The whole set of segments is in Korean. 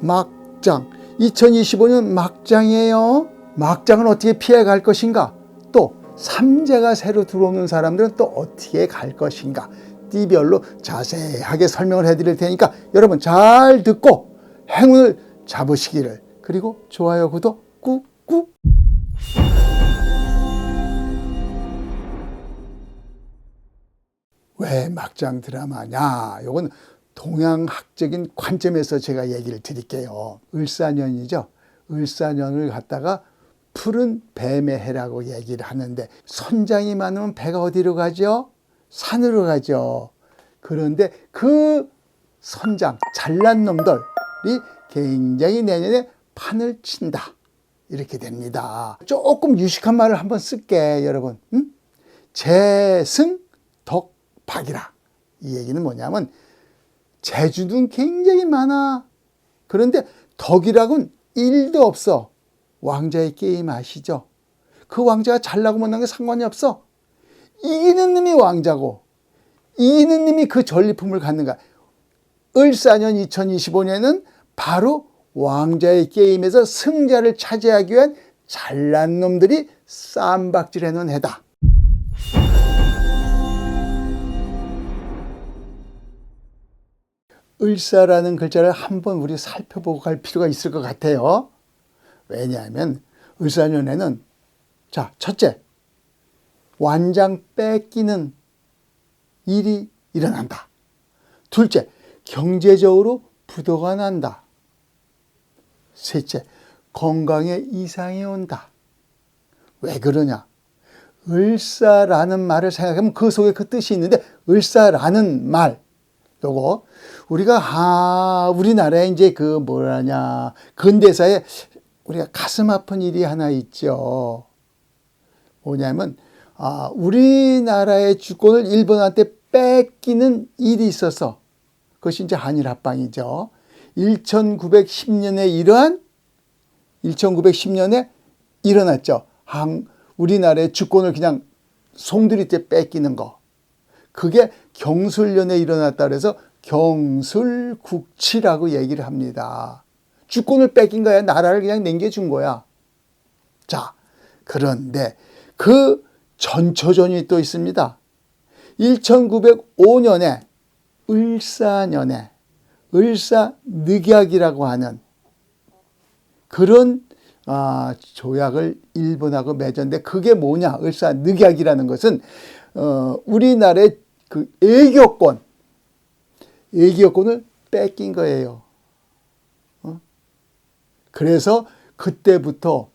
막장. 2025년 막장이에요. 막장은 어떻게 피해 갈 것인가? 또 삼재가 새로 들어오는 사람들은 또 어떻게 갈 것인가? 띠별로 자세하게 설명을 해드릴 테니까 여러분 잘 듣고 행운을 잡으시기를. 그리고 좋아요, 구독 꾹꾹. 왜 막장 드라마냐? 요건 동양학적인 관점에서 제가 얘기를 드릴게요. 을사년이죠. 을사년을 갖다가 푸른 뱀의 해라고 얘기를 하는데, 선장이 많으면 배가 어디로 가죠? 산으로 가죠. 그런데 그 선장, 잘난 놈들이 굉장히 내년에 판을 친다. 이렇게 됩니다. 조금 유식한 말을 한번 쓸게, 여러분. 재승덕박이라. 이 얘기는 뭐냐면, 재주는 굉장히 많아. 그런데 덕이라고는 1도 없어. 왕자의 게임 아시죠? 그 왕자가 잘나고 못난 게 상관이 없어. 이기는 놈이 왕자고 이기는 놈이 그 전리품을 갖는 거야. 을사년 2025년은 바로 왕자의 게임에서 승자를 차지하기 위한 잘난 놈들이 쌈박질해놓은 해다. 을사라는 글자를 한번 우리 살펴보고 갈 필요가 있을 것 같아요. 왜냐하면 을사년에는, 자, 첫째, 완장 뺏기는 일이 일어난다. 둘째, 경제적으로 부도가 난다. 셋째, 건강에 이상이 온다. 왜 그러냐? 을사라는 말을 생각하면 그 속에 그 뜻이 있는데, 을사라는 말, 요거 우리가 우리나라에 이제 그 뭐라냐, 근대사에 우리가 가슴 아픈 일이 하나 있죠. 뭐냐면 우리나라의 주권을 일본한테 뺏기는 일이 있어서, 그것이 이제 한일 합방이죠. 1910년에 일어났죠. 우리나라의 주권을 그냥 송두리째 뺏기는 거. 그게 경술련에 일어났다 그래서 경술국치라고 얘기를 합니다. 주권을 뺏긴 거야. 나라를 그냥 남겨준 거야. 자, 그런데 그 전초전이 또 있습니다. 1905년에 을사년에 을사늑약이라고 하는 그런 조약을 일본하고 맺었는데, 그게 뭐냐? 을사늑약이라는 것은 우리나라의 그 애교권을 뺏긴 거예요. 그래서 그때부터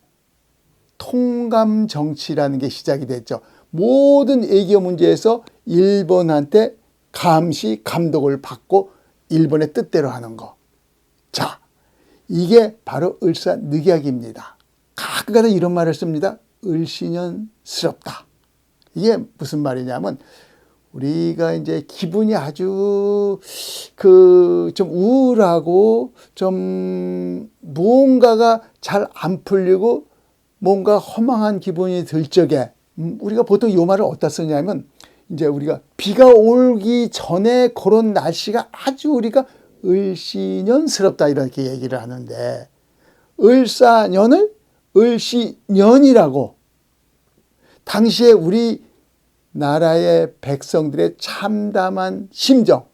통감 정치라는 게 시작이 됐죠. 모든 애교 문제에서 일본한테 감시, 감독을 받고 일본의 뜻대로 하는 거. 자, 이게 바로 을사늑약입니다. 가끔가다 이런 말을 씁니다. 을씨년스럽다. 이게 무슨 말이냐면, 우리가 이제 기분이 아주 좀 우울하고 좀 무언가가 잘 안 풀리고 뭔가 허망한 기분이 들 적에 우리가 보통 이 말을 어디다 쓰냐면, 이제 우리가 비가 오기 전에 그런 날씨가 아주 우리가 을씨년스럽다 이렇게 얘기를 하는데, 을사년을 을씨년이라고 당시에 우리 나라의 백성들의 참담한 심정,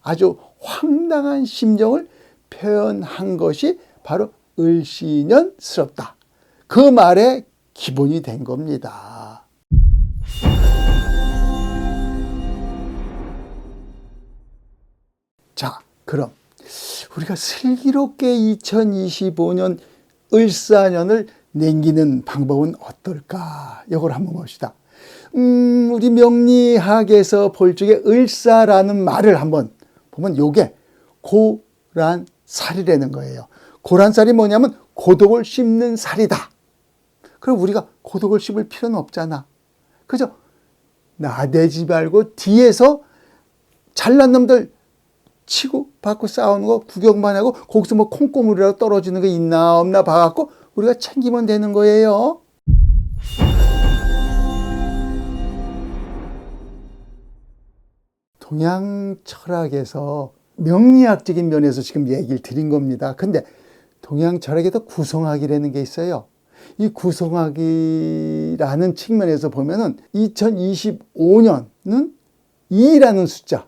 아주 황당한 심정을 표현한 것이 바로 을씨년스럽다. 그 말의 기본이 된 겁니다. 자, 그럼 우리가 슬기롭게 2025년 을사년을 남기는 방법은 어떨까? 이걸 한번 봅시다. 우리 명리학에서 볼 적에 을사라는 말을 한번 보면 요게 고란살이라는 거예요. 고란살이 뭐냐면 고독을 씹는 살이다. 그럼 우리가 고독을 씹을 필요는 없잖아. 그죠? 나대지 말고 뒤에서 잘난 놈들 치고 받고 싸우는 거 구경만 하고, 거기서 뭐 콩고물이라도 떨어지는 거 있나 없나 봐갖고 우리가 챙기면 되는 거예요. 동양 철학에서 명리학적인 면에서 지금 얘기를 드린 겁니다. 근데 동양 철학에도 구성학이라는 게 있어요. 이 구성학이라는 측면에서 보면은 2025년은 2라는 숫자,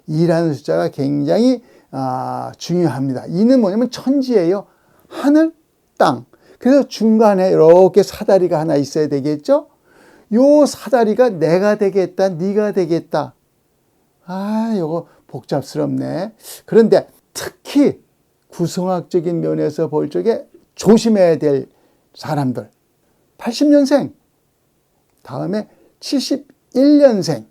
2라는 숫자가 굉장히 중요합니다. 2는 뭐냐면 천지예요. 하늘, 땅. 그래서 중간에 이렇게 사다리가 하나 있어야 되겠죠? 요 사다리가 내가 되겠다, 네가 되겠다. 요거 복잡스럽네. 그런데 특히 구성학적인 면에서 볼 적에 조심해야 될 사람들. 80년생, 다음에 71년생,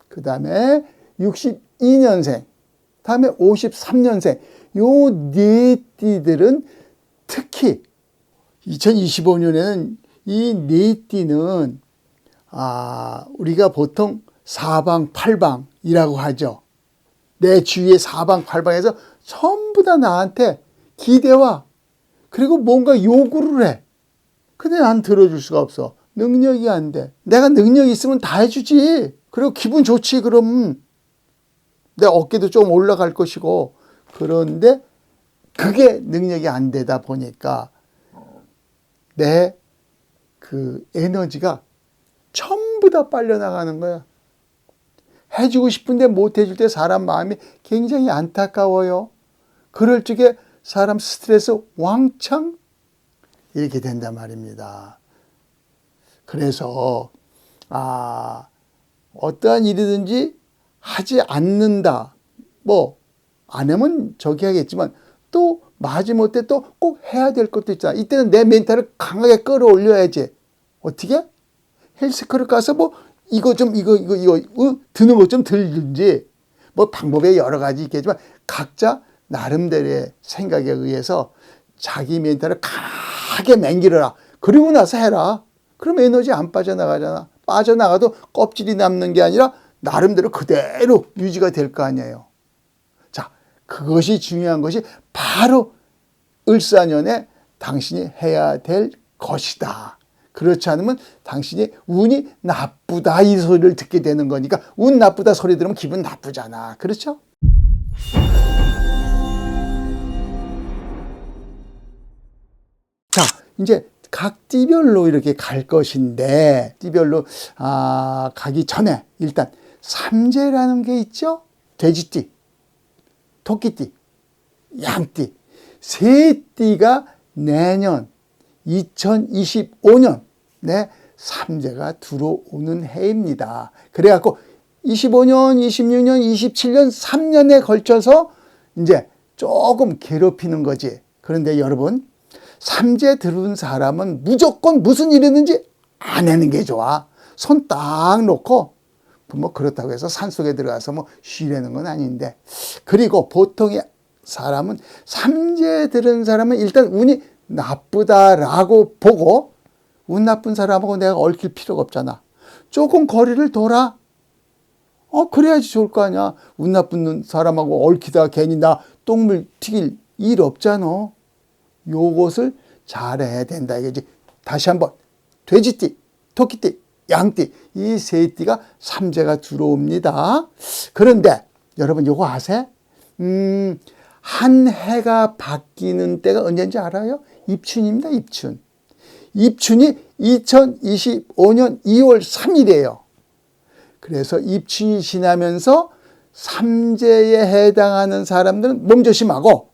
그 다음에 62년생, 다음에 53년생. 요 네 띠들은 특히 2025년에는 이 네 띠는 우리가 보통 사방팔방이라고 하죠. 내 주위의 사방팔방에서 전부 다 나한테 기대와 그리고 뭔가 요구를 해. 근데 난 들어줄 수가 없어. 능력이 안 돼. 내가 능력이 있으면 다 해주지. 그리고 기분 좋지. 그럼 내 어깨도 좀 올라갈 것이고. 그런데 그게 능력이 안 되다 보니까 내 그 에너지가 전부 다 빨려나가는 거야. 해주고 싶은데 못 해줄 때 사람 마음이 굉장히 안타까워요. 그럴 적에 사람 스트레스 왕창 이렇게 된단 말입니다. 그래서 어떠한 일이든지 하지 않는다. 뭐 안 하면 저기 하겠지만 또 마지못해 또 꼭 해야 될 것도 있잖아. 이때는 내 멘탈을 강하게 끌어올려야지. 어떻게? 헬스클럽 가서 뭐 이거 드는 거 좀 들든지 뭐 방법이 여러 가지 있겠지만 각자 나름대로의 생각에 의해서 자기 멘탈을 강하게 맹기르라. 그리고 나서 해라. 그럼 에너지 안 빠져나가잖아. 빠져나가도 껍질이 남는 게 아니라 나름대로 그대로 유지가 될 거 아니에요. 자, 그것이 중요한 것이 바로 을사년에 당신이 해야 될 것이다. 그렇지 않으면 당신이 운이 나쁘다 이 소리를 듣게 되는 거니까 운 나쁘다 소리 들으면 기분 나쁘잖아. 그렇죠? 자, 이제 각 띠별로 이렇게 갈 것인데 띠별로 가기 전에 일단 삼재라는 게 있죠. 돼지띠, 토끼띠, 양띠 세 띠가 내년 2025년에 삼재가 들어오는 해입니다. 그래갖고 25년, 26년, 27년, 3년에 걸쳐서 이제 조금 괴롭히는 거지. 그런데 여러분, 삼재 들어온 사람은 무조건 무슨 일이든지 안 하는 게 좋아. 손 딱 놓고, 뭐 그렇다고 해서 산속에 들어가서 뭐 쉬려는 건 아닌데. 그리고 보통의 사람은 삼재 들은 사람은 일단 운이 나쁘다라고 보고 운 나쁜 사람하고 내가 얽힐 필요가 없잖아. 조금 거리를 둬라. 그래야지 좋을 거 아니야. 운 나쁜 사람하고 얽히다가 괜히 나 똥물 튀길 일 없잖아. 요것을 잘해야 된다 이거지. 다시 한번 돼지띠, 토끼띠, 양띠 이 세 띠가 삼재가 들어옵니다. 그런데 여러분 요거 아세요? 한 해가 바뀌는 때가 언제인지 알아요? 입춘입니다. 입춘. 입춘이 2025년 2월 3일이에요. 그래서 입춘이 지나면서 삼재에 해당하는 사람들은 몸조심하고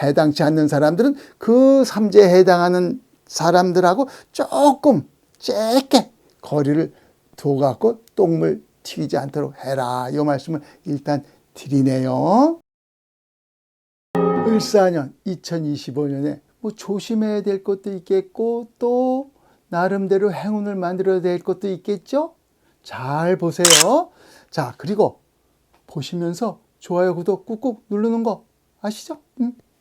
해당치 않는 사람들은 그 삼재에 해당하는 사람들하고 조금 짧게 거리를 둬갖고 똥물 튀기지 않도록 해라. 이 말씀을 일단 드리네요. 을사년 2025년에 뭐 조심해야 될 것도 있겠고 또 나름대로 행운을 만들어야 될 것도 있겠죠? 잘 보세요. 자, 그리고 보시면서 좋아요, 구독 꾹꾹 누르는 거 아시죠?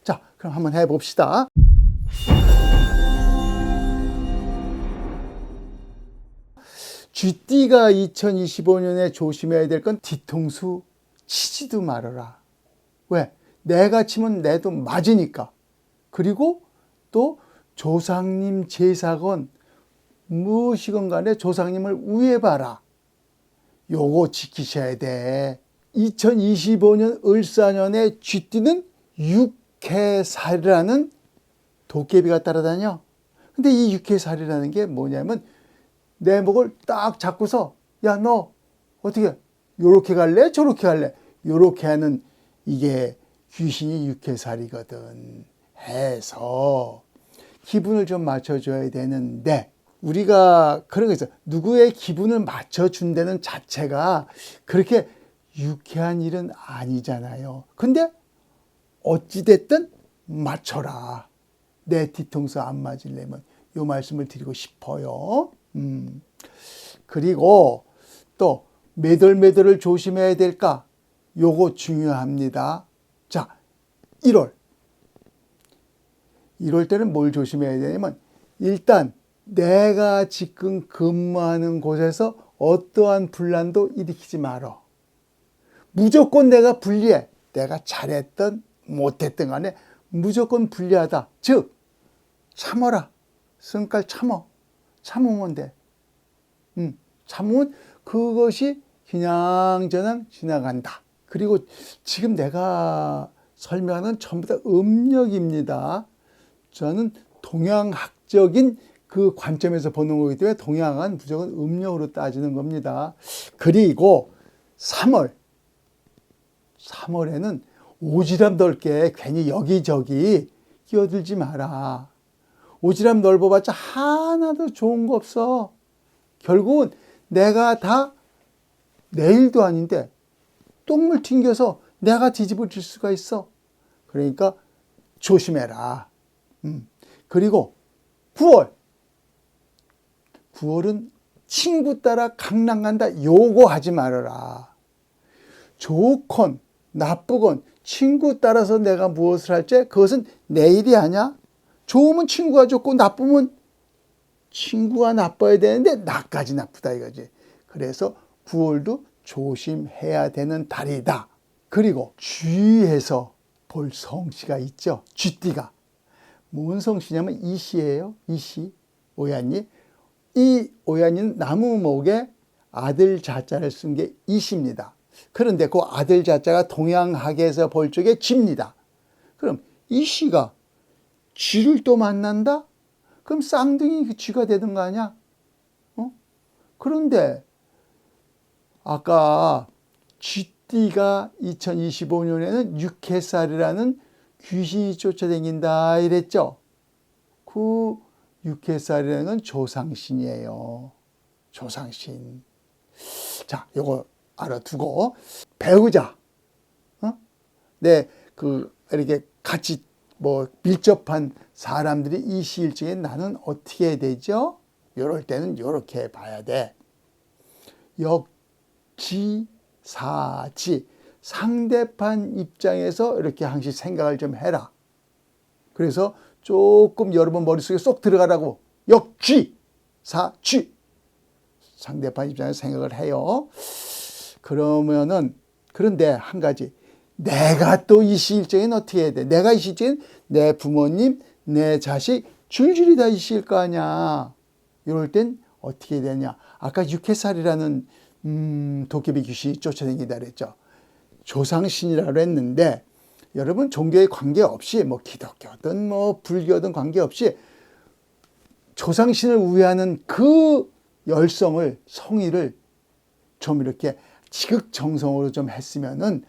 자, 그럼 한번 해봅시다. 쥐띠가 2025년에 조심해야 될 건 뒤통수 치지도 말아라. 왜? 내가 치면 내도 맞으니까. 그리고 또 조상님 제사건 무엇이건 간에 조상님을 우애봐라. 요거 지키셔야 돼. 2025년 을사년의 쥐띠는 육해살이라는 도깨비가 따라다녀. 근데 이 육해살이라는 게 뭐냐면 내 목을 딱 잡고서 야, 너 어떻게 요렇게 갈래? 저렇게 갈래? 요렇게 하는 이게 귀신이 육해살이거든. 해서 기분을 좀 맞춰줘야 되는데 우리가 그런 거 있어. 누구의 기분을 맞춰준다는 자체가 그렇게 유쾌한 일은 아니잖아요. 근데 어찌됐든 맞춰라. 내 뒤통수 안 맞으려면 요 말씀을 드리고 싶어요. 그리고 또 매돌매돌을 조심해야 될까? 요거 중요합니다. 자, 1월 때는 뭘 조심해야 되냐면 일단 내가 지금 근무하는 곳에서 어떠한 분란도 일으키지 말어. 무조건 내가 불리해. 내가 잘했든 못했든 간에 무조건 불리하다. 즉 참어라. 승깔 참어. 참으면 돼. 참으면 그것이 그냥저냥 지나간다. 그리고 지금 내가 설명하는 전부 다 음력입니다. 저는 동양학적인 그 관점에서 보는 거기 때문에 동양은 무조건 음력으로 따지는 겁니다. 그리고 3월에는 오지랖 넓게 괜히 여기저기 끼어들지 마라. 오지랖 넓어봤자 하나도 좋은 거 없어. 결국은 내가 다 내일도 아닌데 똥물 튕겨서 내가 뒤집어질 수가 있어. 그러니까 조심해라. 그리고 9월은 친구 따라 강남 간다. 요거 하지 말아라. 좋건 나쁘건 친구 따라서 내가 무엇을 할지 그것은 내 일이 아니야. 좋으면 친구가 좋고 나쁘면 친구가 나빠야 되는데 나까지 나쁘다 이거지. 그래서 9월도 조심해야 되는 달이다. 그리고 주위에서 볼 성씨가 있죠. 쥐띠가. 뭔 성씨냐면 이씨예요. 이씨. 오야니. 이 오야니는 나무목에 아들 자자를 쓴 게 이씨입니다. 그런데 그 아들 자자가 동양학에서 볼 적에 쥐입니다. 그럼 이씨가 쥐를 또 만난다? 그럼 쌍둥이 쥐가 되는 거 아니야? 그런데 아까 쥐띠가 2025년에는 육해살이라는 귀신이 쫓아다닌다 이랬죠. 그 육해살이라는 건 조상신이에요. 조상신. 자, 요거 알아두고 배우자. 이렇게 같이 밀접한 사람들이 이 시일경에 나는 어떻게 해야 되죠? 이럴 때는 이렇게 봐야 돼. 역지사지. 상대편 입장에서 이렇게 항상 생각을 좀 해라. 그래서 조금 여러분 머릿속에 쏙 들어가라고. 역지사지. 상대편 입장에서 생각을 해요. 그런데 한 가지. 내가 또 이 시일경에는 어떻게 해야 돼? 내가 이 시일경에는 내 부모님, 내 자식, 줄줄이 다 이 시일 거 아니야. 이럴 땐 어떻게 해야 되냐? 아까 육해살이라는 도깨비 귀신이 쫓아다니다 그랬죠. 조상신이라고 했는데 여러분 종교에 관계없이 기독교든 불교든 관계없이 조상신을 우회하는 그 열성을 성의를 좀 이렇게 지극정성으로 좀 했으면은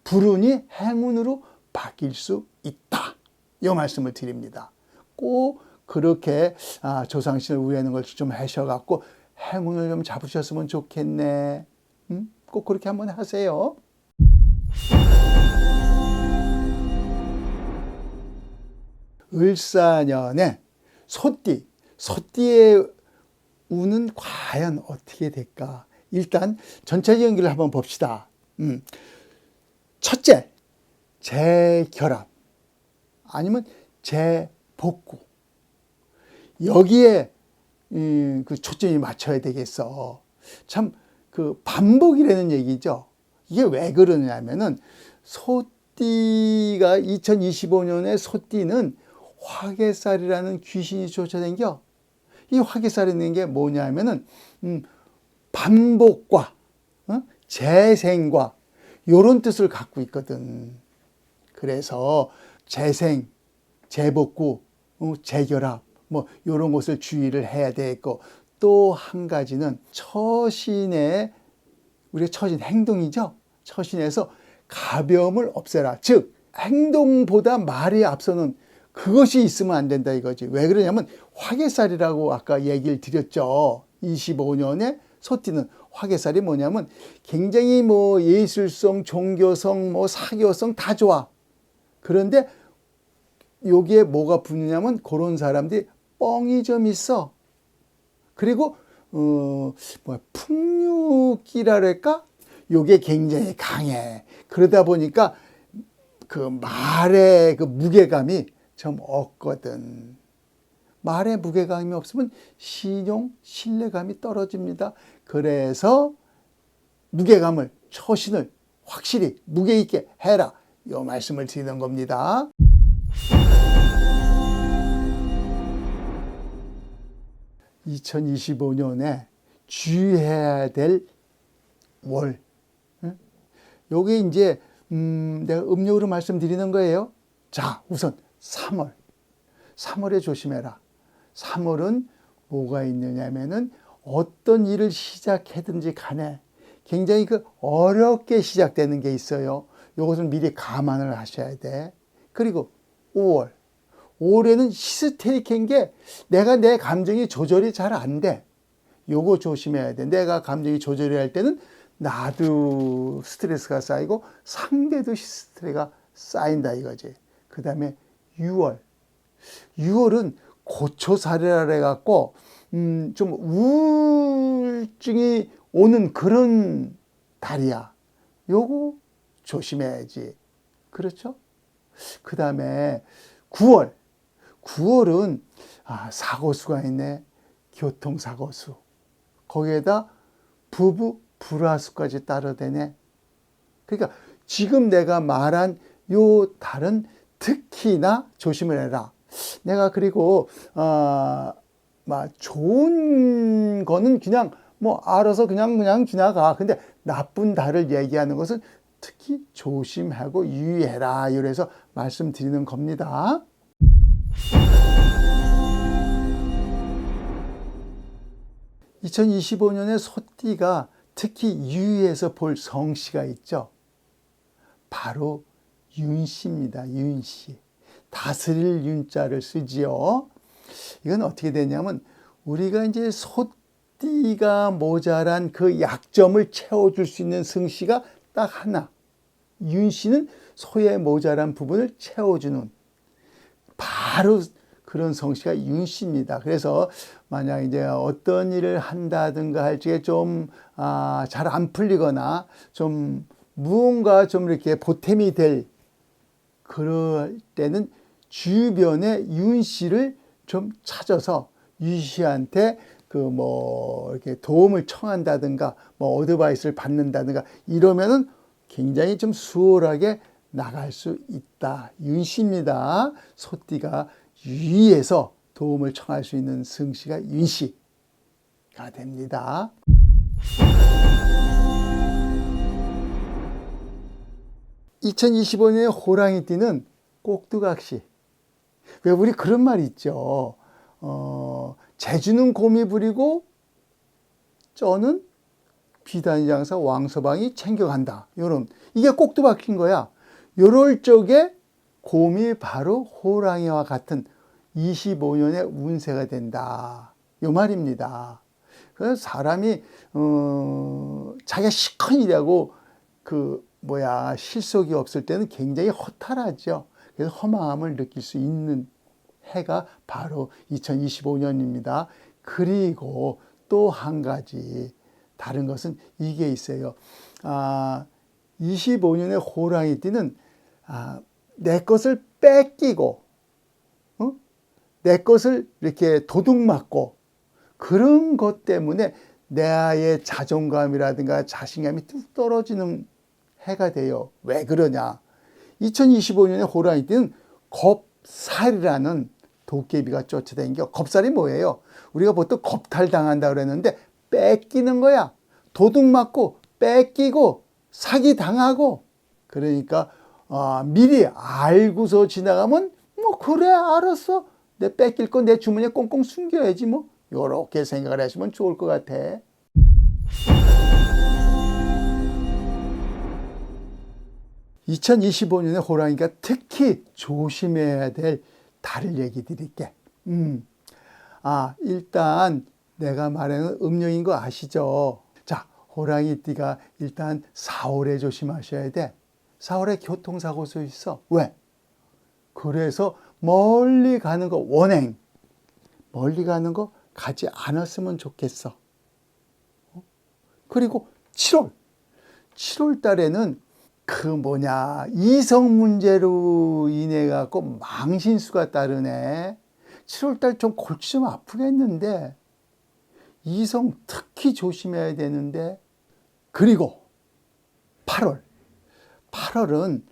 불운이 행운으로 바뀔 수 있다. 이 말씀을 드립니다. 꼭 그렇게 조상신을 우회하는 걸 좀 하셔갖고 행운을 좀 잡으셨으면 좋겠네. 꼭 그렇게 한번 하세요. 을사년에 소띠의 운은 과연 어떻게 될까? 일단 전체적인 연기를 한번 봅시다. 첫째, 재결합 아니면 재복구. 여기에 그 초점이 맞춰야 되겠어. 참 그 반복이라는 얘기죠. 이게 왜 그러냐면은 소띠가 2025년에 소띠는 화개살이라는 귀신이 쫓아다녀. 이 화개살이라는 게 뭐냐면은 반복과 재생과 요런 뜻을 갖고 있거든. 그래서 재생, 재복구, 재결합 뭐 요런 것을 주의를 해야 되겠고, 또 한 가지는 처신의, 우리가 처신 행동이죠. 처신에서 가벼움을 없애라. 즉 행동보다 말이 앞서는 그것이 있으면 안 된다 이거지. 왜 그러냐면 화개살이라고 아까 얘기를 드렸죠. 25년에 소띠는 화개살이 뭐냐면 굉장히 뭐 예술성, 종교성, 뭐 사교성 다 좋아. 그런데 여기에 뭐가 붙느냐면 그런 사람들이 뻥이 좀 있어. 그리고 풍류기랄까? 요게 굉장히 강해. 그러다 보니까 그 말의 그 무게감이 좀 없거든. 말의 무게감이 없으면 신용, 신뢰감이 떨어집니다. 그래서 무게감을, 처신을 확실히 무게 있게 해라. 요 말씀을 드리는 겁니다. (2025년에) 주의해야 될 월. 요게 이제 내가 음력으로 말씀드리는 거예요. 자, 우선 3월. 3월에 조심해라. 3월은 뭐가 있느냐면은 어떤 일을 시작하든지 간에 굉장히 그 어렵게 시작되는 게 있어요. 요것은 미리 감안을 하셔야 돼. 그리고 5월. 5월에는 히스테릭한 게 내가 내 감정이 조절이 잘 안 돼. 요거 조심해야 돼. 내가 감정이 조절이 할 때는 나도 스트레스가 쌓이고 상대도 스트레스가 쌓인다 이거지. 그 다음에 6월. 6월은 고초살이라 해갖고 좀 우울증이 오는 그런 달이야. 요거 조심해야지. 그렇죠? 그 다음에 9월. 9월은 사고수가 있네. 교통사고수. 거기에다 부부 불화수까지 따라대네. 그러니까 지금 내가 말한 요 달은 특히나 조심을 해라. 내가 그리고 좋은 거는 그냥 뭐 알아서 그냥 지나가. 근데 나쁜 달을 얘기하는 것은 특히 조심하고 유의해라. 이래서 말씀드리는 겁니다. (2025년에) 소띠가 특히 유의해서 볼 성씨가 있죠. 바로 윤씨입니다. 윤씨. 다스릴 윤자를 쓰지요. 이건 어떻게 되냐면 우리가 이제 소띠가 모자란 그 약점을 채워줄 수 있는 성씨가 딱 하나. 윤씨는 소의 모자란 부분을 채워주는 바로 그런 성씨가 윤씨입니다. 그래서 만약 이제 어떤 일을 한다든가 할 적에 좀 잘 안 풀리거나 좀 무언가 좀 이렇게 보탬이 될 그럴 때는 주변에 윤씨를 좀 찾아서 윤씨한테 그 뭐 이렇게 도움을 청한다든가 뭐 어드바이스를 받는다든가 이러면은 굉장히 좀 수월하게 나갈 수 있다. 윤씨입니다. 소띠가 유의해서 도움을 청할 수 있는 성씨가 윤씨가 됩니다. (2025년에) 호랑이띠는 꼭두각시. 왜 우리 그런 말 있죠. 재주는 곰이 부리고 쩌는 비단장사 왕서방이 챙겨간다. 요런 이게 꼭두박힌 거야. 요럴 적에 곰이 바로 호랑이와 같은 25년의 운세가 된다. 요 말입니다. 그래서 사람이 자기가 시큰 일하고 실속이 없을 때는 굉장히 허탈하죠. 그래서 허망함을 느낄 수 있는 해가 바로 2025년입니다. 그리고 또 한 가지 다른 것은 이게 있어요. 25년의 호랑이띠는 내 것을 뺏기고 내 것을 이렇게 도둑맞고 그런 것 때문에 나의 자존감이라든가 자신감이 뚝 떨어지는 해가 돼요. 왜 그러냐? 2025년에 호랑이띠는 겁살이라는 도깨비가 쫓아다니는 겁살이 뭐예요? 우리가 보통 겁탈당한다 그랬는데 뺏기는 거야. 도둑맞고 뺏기고 사기당하고 그러니까 미리 알고서 지나가면 뭐 그래 알았어. 내 뺏길 건 내 주머니에 꽁꽁 숨겨야지 뭐. 요렇게 생각을 하시면 좋을 것 같아. 2025년에 호랑이가 특히 조심해야 될 달을 얘기 드릴게. 일단 내가 말하는 음력인 거 아시죠? 자, 호랑이띠가 일단 4월에 조심하셔야 돼. 4월에 교통사고수 있어. 왜? 그래서 멀리 가는 거 원행. 멀리 가는 거 가지 않았으면 좋겠어. 그리고 7월 달에는 이성 문제로 인해 갖고 망신수가 따르네. 7월 달 좀 골치 좀 아프겠는데 이성 특히 조심해야 되는데. 그리고 8월은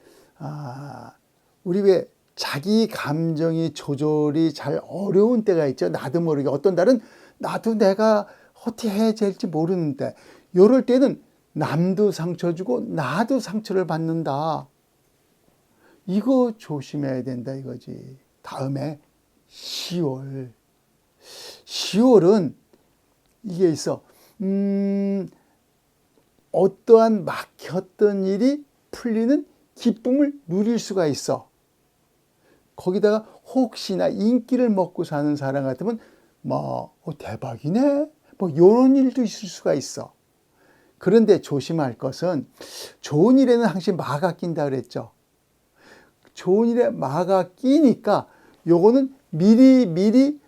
우리 왜 자기 감정이 조절이 잘 어려운 때가 있죠. 나도 모르게 어떤 달은 나도 내가 어떻게 해야 될지 모르는데, 이럴 때는 남도 상처 주고 나도 상처를 받는다. 이거 조심해야 된다 이거지. 다음에 10월은 이게 있어. 어떠한 막혔던 일이 풀리는 기쁨을 누릴 수가 있어. 거기다가 혹시나 인기를 먹고 사는 사람 같으면 대박이네 이런 일도 있을 수가 있어. 그런데 조심할 것은, 좋은 일에는 항상 마가 낀다 그랬죠. 좋은 일에 마가 끼니까 요거는 미리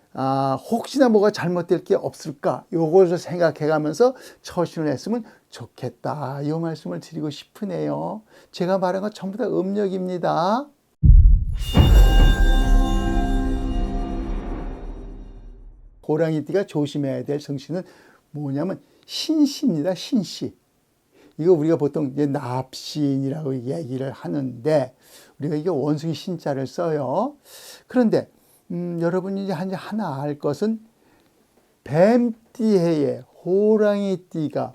혹시나 뭐가 잘못될 게 없을까 요것을 생각해 가면서 처신을 했으면 좋겠다, 이 말씀을 드리고 싶으네요. 제가 말한 건 전부 다 음력입니다. 호랑이띠가 조심해야 될 성씨는 뭐냐면 신씨입니다. 신씨. 이거 우리가 보통 이제 납신이라고 얘기를 하는데, 우리가 이게 원숭이 신자를 써요. 그런데 여러분이 이제 하나 알 것은, 뱀띠해에 호랑이띠가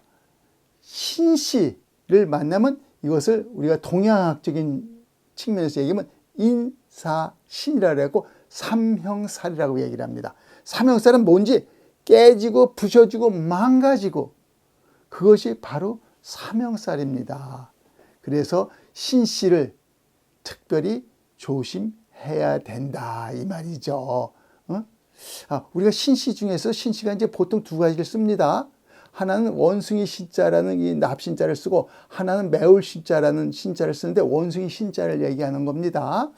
신씨를 만나면 이것을 우리가 동양학적인 측면에서 얘기하면 인사신이라고 하고 삼형살이라고 얘기를 합니다. 삼형살은 뭔지 깨지고 부셔지고 망가지고, 그것이 바로 삼형살입니다. 그래서 신씨를 특별히 조심해야 된다 이 말이죠. 우리가 신씨 중에서 신씨가 이제 보통 두 가지를 씁니다. 하나는 원숭이 신자라는 이 납신자를 쓰고, 하나는 매울 신자라는 신자를 쓰는데 원숭이 신자를 얘기하는 겁니다.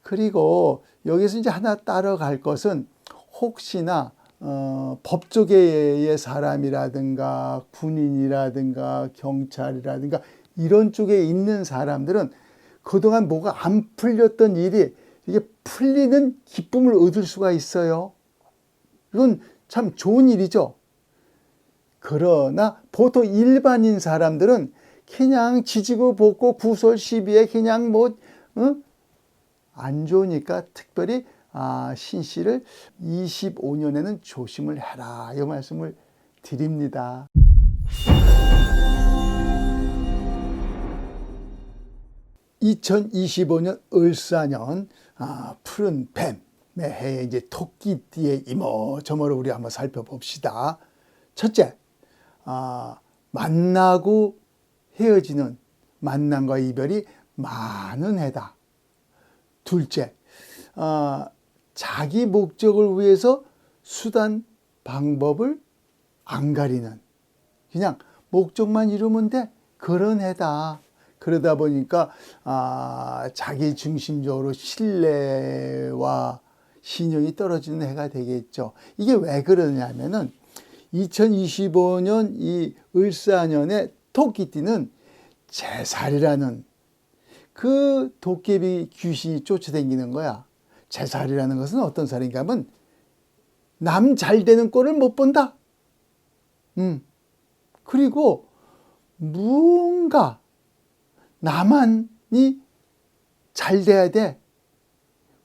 그리고 여기서 이제 하나 따라갈 것은, 혹시나 법조계의 사람이라든가 군인이라든가 경찰이라든가 이런 쪽에 있는 사람들은 그동안 뭐가 안 풀렸던 일이 이게 풀리는 기쁨을 얻을 수가 있어요. 이건 참 좋은 일이죠. 그러나 보통 일반인 사람들은 그냥 지지고 볶고 구설 시비에 그냥 안 좋으니까 특별히 신씨를 25년에는 조심을 해라, 이 말씀을 드립니다. (2025년) 을사년 푸른 뱀의 해에 이제 토끼띠의 이모저모를 우리 한번 살펴봅시다. 첫째, 만나고 헤어지는, 만남과 이별이 많은 해다. 둘째, 자기 목적을 위해서 수단 방법을 안 가리는, 그냥 목적만 이루면 돼, 그런 해다. 그러다 보니까 자기 중심적으로 신뢰와 신용이 떨어지는 해가 되겠죠. 이게 왜 그러냐면은 2025년 이 을사년의 토끼띠는 제살이라는 그 도깨비 귀신이 쫓아다니는 거야. 제살이라는 것은 어떤 살인가 하면, 남 잘 되는 꼴을 못 본다. 그리고 무언가 나만이 잘 돼야 돼.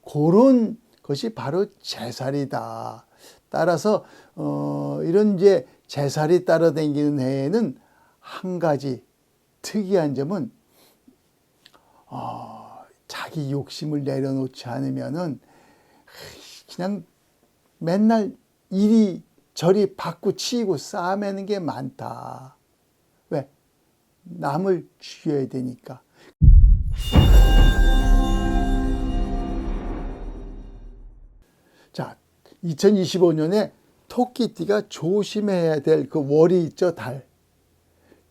그런 것이 바로 제살이다. 따라서 이런 이제 제살이 따라다니는 해에는 한 가지 특이한 점은, 자기 욕심을 내려놓지 않으면은 그냥 맨날 이리저리 바꾸치고 싸매는 게 많다. 왜? 남을 죽여야 되니까. 자, 2025년에 토끼띠가 조심해야 될 그 월이 있죠, 달.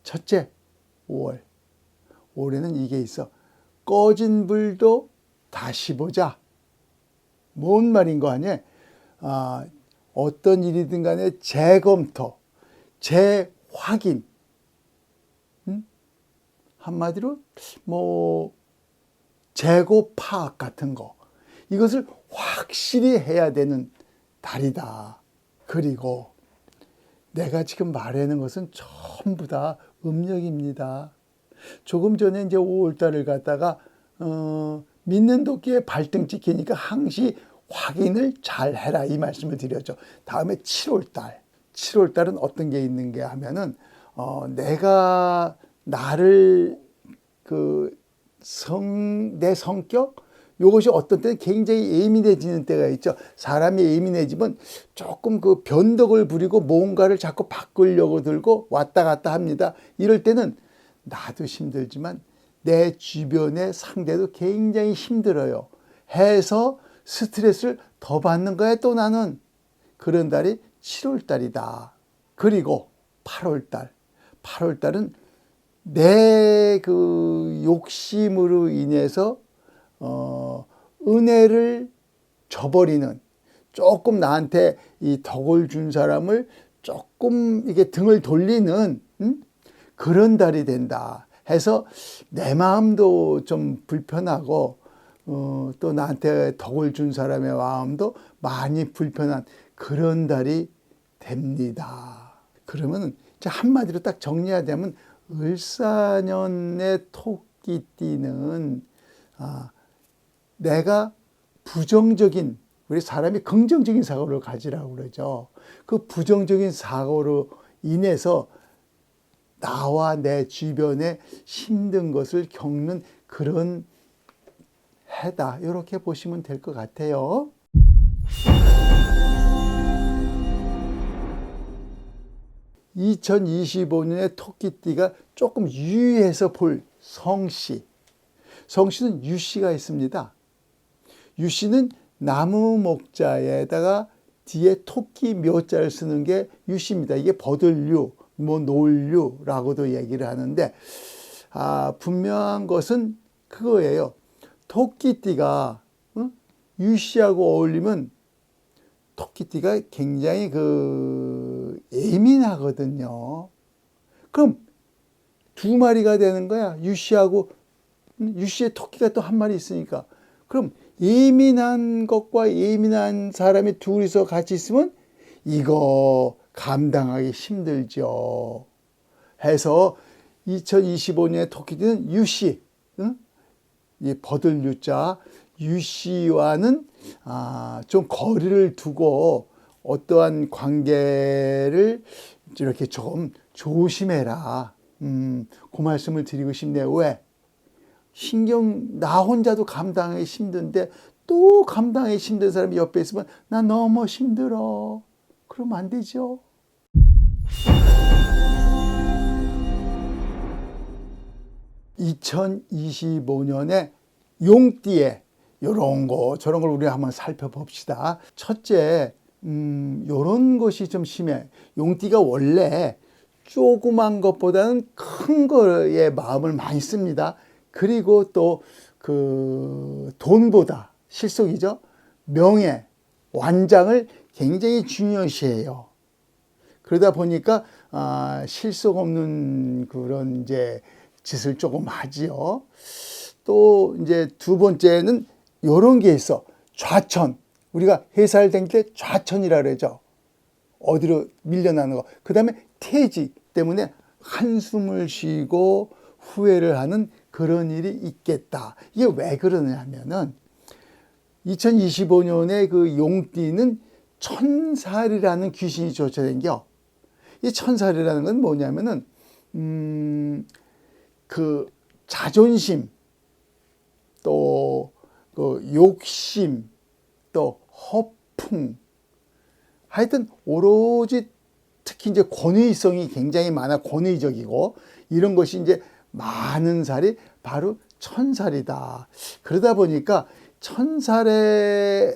첫째, 5월. 올해는 이게 있어. 꺼진 불도 다시 보자. 뭔 말인 거 아니에요? 어떤 일이든 간에 재검토, 재확인. 한마디로 재고 파악 같은 거. 이것을 확실히 해야 되는 달이다. 그리고 내가 지금 말하는 것은 전부 다 음력입니다. 조금 전에 이제 5월달을 갖다가 믿는 도끼에 발등 찍히니까 항시 확인을 잘 해라 이 말씀을 드렸죠. 다음에 7월달. 7월달은 어떤 게 있는 게 하면은 내가 나를 내 성격 이것이 어떤 때는 굉장히 예민해지는 때가 있죠. 사람이 예민해지면 조금 그 변덕을 부리고 뭔가를 자꾸 바꾸려고 들고 왔다 갔다 합니다. 이럴 때는 나도 힘들지만 내 주변의 상대도 굉장히 힘들어요. 해서 스트레스를 더 받는 거야 또 나는. 그런 달이 7월 달이다. 그리고 8월 달. 8월 달은 내 그 욕심으로 인해서 은혜를 저버리는, 조금 나한테 이 덕을 준 사람을 조금 이게 등을 돌리는 그런 달이 된다 해서 내 마음도 좀 불편하고 또 나한테 덕을 준 사람의 마음도 많이 불편한 그런 달이 됩니다. 그러면 한마디로 딱 정리하자면 을사년의 토끼띠는 내가 부정적인, 우리 사람이 긍정적인 사고를 가지라고 그러죠. 그 부정적인 사고로 인해서 나와 내 주변에 힘든 것을 겪는 그런 해다. 이렇게 보시면 될 것 같아요. (2025년에) 토끼띠가 조금 유의해서 볼 성씨. 성씨는 유씨가 있습니다. 유씨는 나무 목자에다가 뒤에 토끼 묘자를 쓰는 게 유씨입니다. 이게 버들류, 놀류라고도 얘기를 하는데, 분명한 것은 그거예요. 토끼띠가 유씨하고 어울리면 토끼띠가 굉장히 예민하거든요. 그럼 두 마리가 되는 거야. 유씨의 토끼가 또 한 마리 있으니까. 그럼 예민한 것과 예민한 사람이 둘이서 같이 있으면 이거 감당하기 힘들죠. 해서 2025년의 토끼띠는 유씨, 이 버들유자 유씨와는 좀 거리를 두고 어떠한 관계를 이렇게 좀 조심해라. 그 말씀을 드리고 싶네요. 왜? 나 혼자도 감당하기 힘든데 또 감당하기 힘든 사람이 옆에 있으면 나 너무 힘들어. 그러면 안 되죠. (2025년에) 용띠에 요런 거 저런 걸 우리 한번 살펴봅시다. 첫째, 요런 것이 좀 심해. 용띠가 원래 조그만 것보다는 큰 거에 마음을 많이 씁니다. 그리고 또 돈보다 실속이죠. 명예, 완장을 굉장히 중요시해요. 그러다 보니까 실속 없는 그런 이제 짓을 조금 하지요. 또 이제 두 번째는 요런 게 있어. 좌천. 우리가 회사를 다닐 때 좌천이라 그러죠. 어디로 밀려나는 거. 그 다음에 태지 때문에 한숨을 쉬고 후회를 하는 그런 일이 있겠다. 이게 왜 그러냐면은 2025년에 그 용띠는 천살이라는 귀신이 쫓아다녀. 이 천살이라는 건 뭐냐면은 그 자존심, 또 그 욕심, 또 허풍, 하여튼 오로지 특히 이제 권위성이 굉장히 많아 권위적이고 이런 것이 이제 많은 살이 바로 천살이다. 그러다 보니까 천살에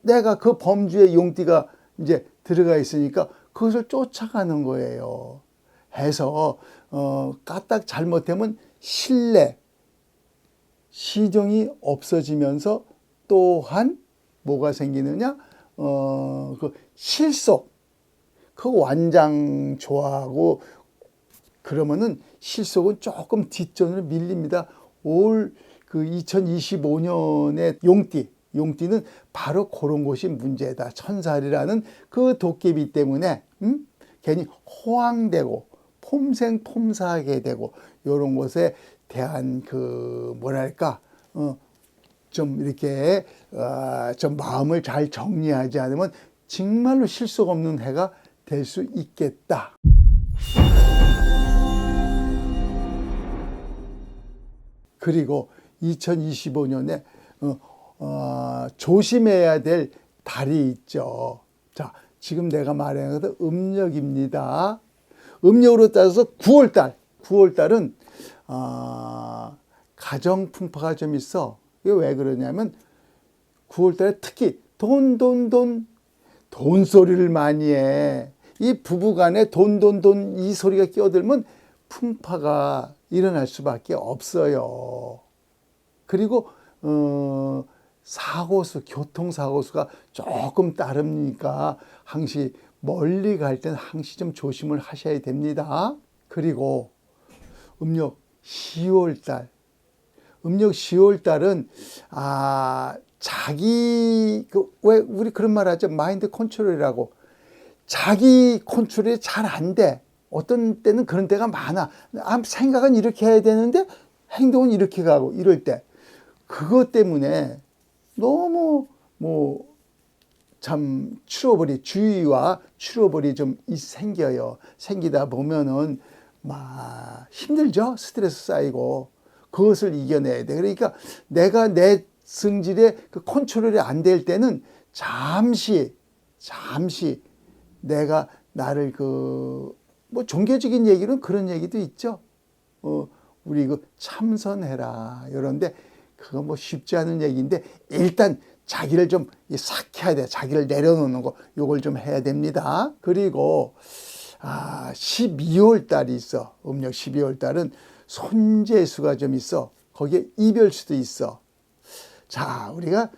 내가 그 범주의 용띠가 이제 들어가 있으니까 그것을 쫓아가는 거예요. 해서 까딱 잘못하면 신뢰, 시정이 없어지면서 또한 뭐가 생기느냐? 그 실속, 그 완장 좋아하고 그러면은 실속은 조금 뒷전으로 밀립니다. 올 그 2025년의 용띠는 바로 그런 것이 문제다. 천살이라는 그 도깨비 때문에 괜히 호황되고 폼생폼사하게 되고 이런 것에 대한 그 뭐랄까 좀 이렇게 좀 마음을 잘 정리하지 않으면 정말로 실속 없는 해가 될 수 있겠다. 그리고 2025년에 조심해야 될 달이 있죠. 자, 지금 내가 말하는 것은 음력입니다. 음력으로 따져서 9월달은 가정 풍파가 좀 있어. 이게 왜 그러냐면 9월달에 특히 돈 소리를 많이 해. 이 부부간에 돈 이 소리가 끼어들면 풍파가 일어날 수밖에 없어요. 그리고 교통사고수가 조금 따르니까 항시 멀리 갈 때는 항시 좀 조심을 하셔야 됩니다. 그리고 음력 10월달 은 왜 우리 그런 말 하죠? 마인드 컨트롤이라고. 자기 컨트롤이 잘 안 돼. 어떤 때는 그런 때가 많아. 생각은 이렇게 해야 되는데 행동은 이렇게 가고 이럴 때. 그것 때문에 너무 참 주의와 추러버리 좀 생겨요. 생기다 보면은 막 힘들죠. 스트레스 쌓이고. 그것을 이겨내야 돼. 그러니까 내가 내 성질에 그 컨트롤이 안 될 때는 잠시 내가 나를 종교적인 얘기는 그런 얘기도 있죠. 우리 참선해라. 이런데 그거 쉽지 않은 얘기인데 일단 자기를 좀 삭혀야 돼. 자기를 내려놓는 거 요걸 좀 해야 됩니다. 그리고 12월 달이 있어. 음력 12월 달은 손재수가 좀 있어. 거기에 이별수도 있어. 자, 우리가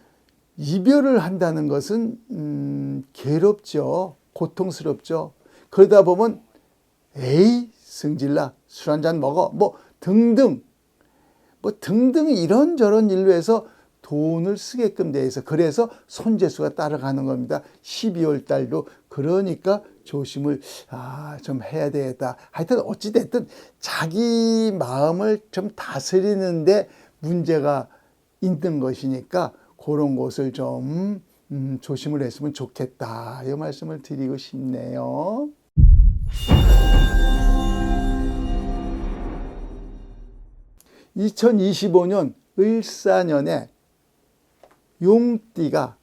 이별을 한다는 것은 괴롭죠. 고통스럽죠. 그러다 보면 에이 승질나 술 한잔 먹어 등등 이런저런 일로 해서 돈을 쓰게끔 돼 있어. 그래서 손재수가 따라가는 겁니다. 12월 달도 그러니까 조심을 좀 해야 되겠다. 하여튼 어찌됐든 자기 마음을 좀 다스리는데 문제가 있는 것이니까 그런 것을 좀 조심을 했으면 좋겠다. 이 말씀을 드리고 싶네요. (2025년) 을사년에 용띠가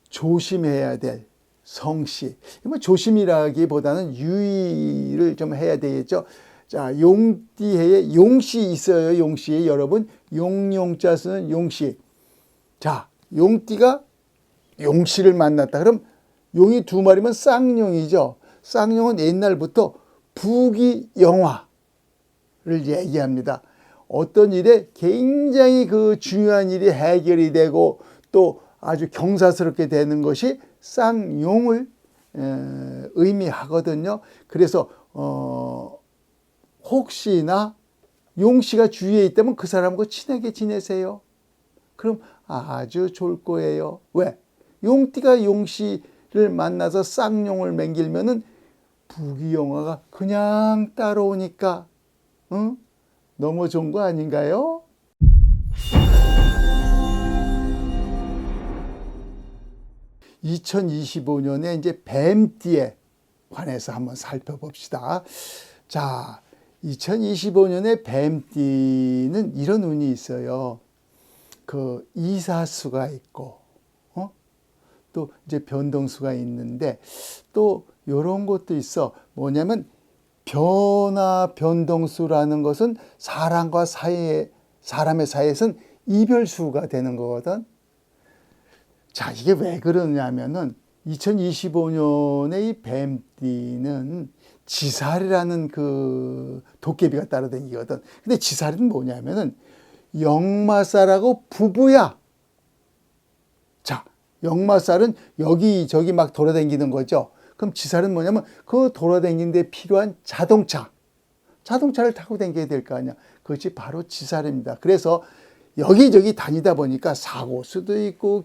조심해야 될 성씨. 조심이라기보다는 유의를 좀 해야 되겠죠. 자, 용띠해에 용씨 있어요. 용씨. 여러분, 용자 쓰는 용씨. 자, 용띠가 용씨를 만났다. 그럼 용이 두 마리면 쌍용이죠. 쌍용은 옛날부터 부귀영화를 얘기합니다. 어떤 일에 굉장히 그 중요한 일이 해결이 되고 또 아주 경사스럽게 되는 것이 쌍용을 의미하거든요. 그래서 혹시나 용씨가 주위에 있다면 그 사람과 친하게 지내세요. 그럼 아주 좋을 거예요. 왜? 용띠가 용씨를 만나서 쌍용을 맹길면은 부귀영화가 그냥 따라오니까 너무 좋은 거 아닌가요? (2025년에) 이제 뱀띠에 관해서 한번 살펴봅시다. 자, 2025년에 뱀띠는 이런 운이 있어요. 그 이사수가 있고, 또 이제 변동수가 있는데, 또 요런 것도 있어. 뭐냐면, 변화 변동수라는 것은 사람의 사이에서는 이별수가 되는 거거든. 자, 이게 왜 그러냐면은 2025년에 이 뱀띠는 지살이라는 그 도깨비가 따라다니거든. 근데 지살은 뭐냐면은 역마살하고 부부야. 자, 역마살은 여기저기 막 돌아다니는 거죠. 그럼 지살은 뭐냐면 그 돌아다니는 데 필요한 자동차를 타고 다녀야 될 거 아니야. 그것이 바로 지살입니다. 그래서 여기저기 다니다 보니까 사고수도 있고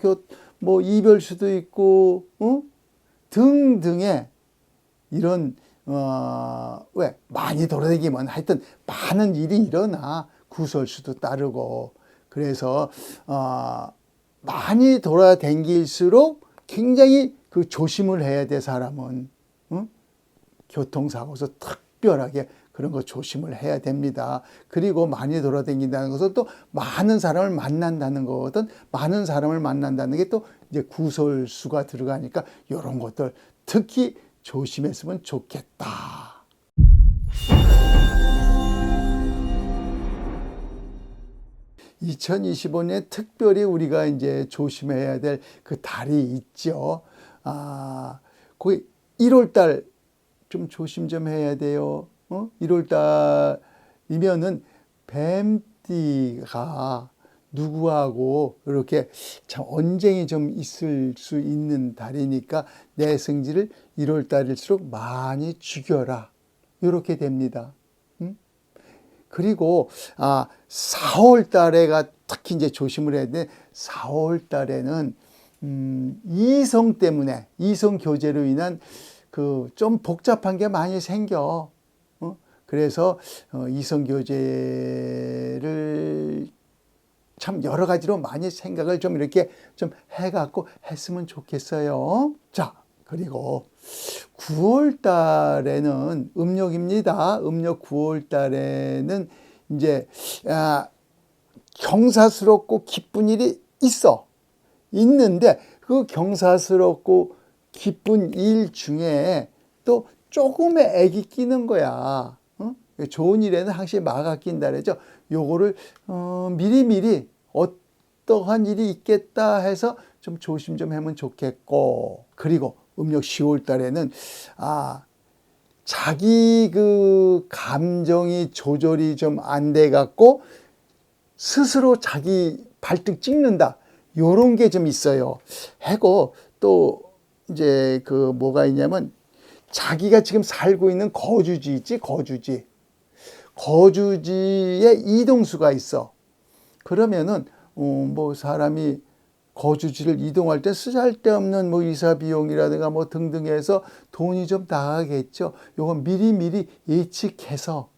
뭐 이별수도 있고 등등의 이런 왜 많이 돌아다니면 하여튼 많은 일이 일어나. 구설수도 따르고. 그래서 많이 돌아다닐수록 굉장히 그 조심을 해야 돼. 사람은 교통사고에서 특별하게 그런 거 조심을 해야 됩니다. 그리고 많이 돌아다닌다는 것은 또 많은 사람을 만난다는 거거든. 많은 사람을 만난다는 게 또 이제 구설수가 들어가니까 이런 것들 특히 조심했으면 좋겠다. (2025년) 특별히 우리가 이제 조심해야 될 그 달이 있죠. 거기 1월달 좀 조심 좀 해야 돼요. 1월달이면은 뱀띠가 누구하고 이렇게 참 언쟁이 좀 있을 수 있는 달이니까 내 성질을 1월달일수록 많이 죽여라. 이렇게 됩니다. 그리고 4월 달에가 특히 이제 조심을 해야 돼. 4월 달에는 이성 때문에 이성 교제로 인한 그 좀 복잡한 게 많이 생겨. 그래서 이성 교제를 참 여러 가지로 많이 생각을 좀 이렇게 좀 해갖고 했으면 좋겠어요. 자, 그리고 9월 달에는 음력입니다. 음력 9월 달에는 이제 경사스럽고 기쁜 일이 있는데 그 경사스럽고 기쁜 일 중에 또 조금의 액이 끼는 거야. 좋은 일에는 항상 마가 낀다 그러죠. 요거를 미리미리 어떠한 일이 있겠다 해서 좀 조심 좀 하면 좋겠고. 그리고 음력 10월 달에는 자기 그 감정이 조절이 좀 안 돼 갖고 스스로 자기 발등 찍는다. 요런 게 좀 있어요. 하고 또 이제 그 뭐가 있냐면 자기가 지금 살고 있는 거주지 있지, 거주지에 이동수가 있어. 그러면은 뭐 사람이 거주지를 이동할 때 쓰잘데없는 뭐 이사 비용이라든가 뭐 등등 해서 돈이 좀 나가겠죠. 요건 미리미리 예측해서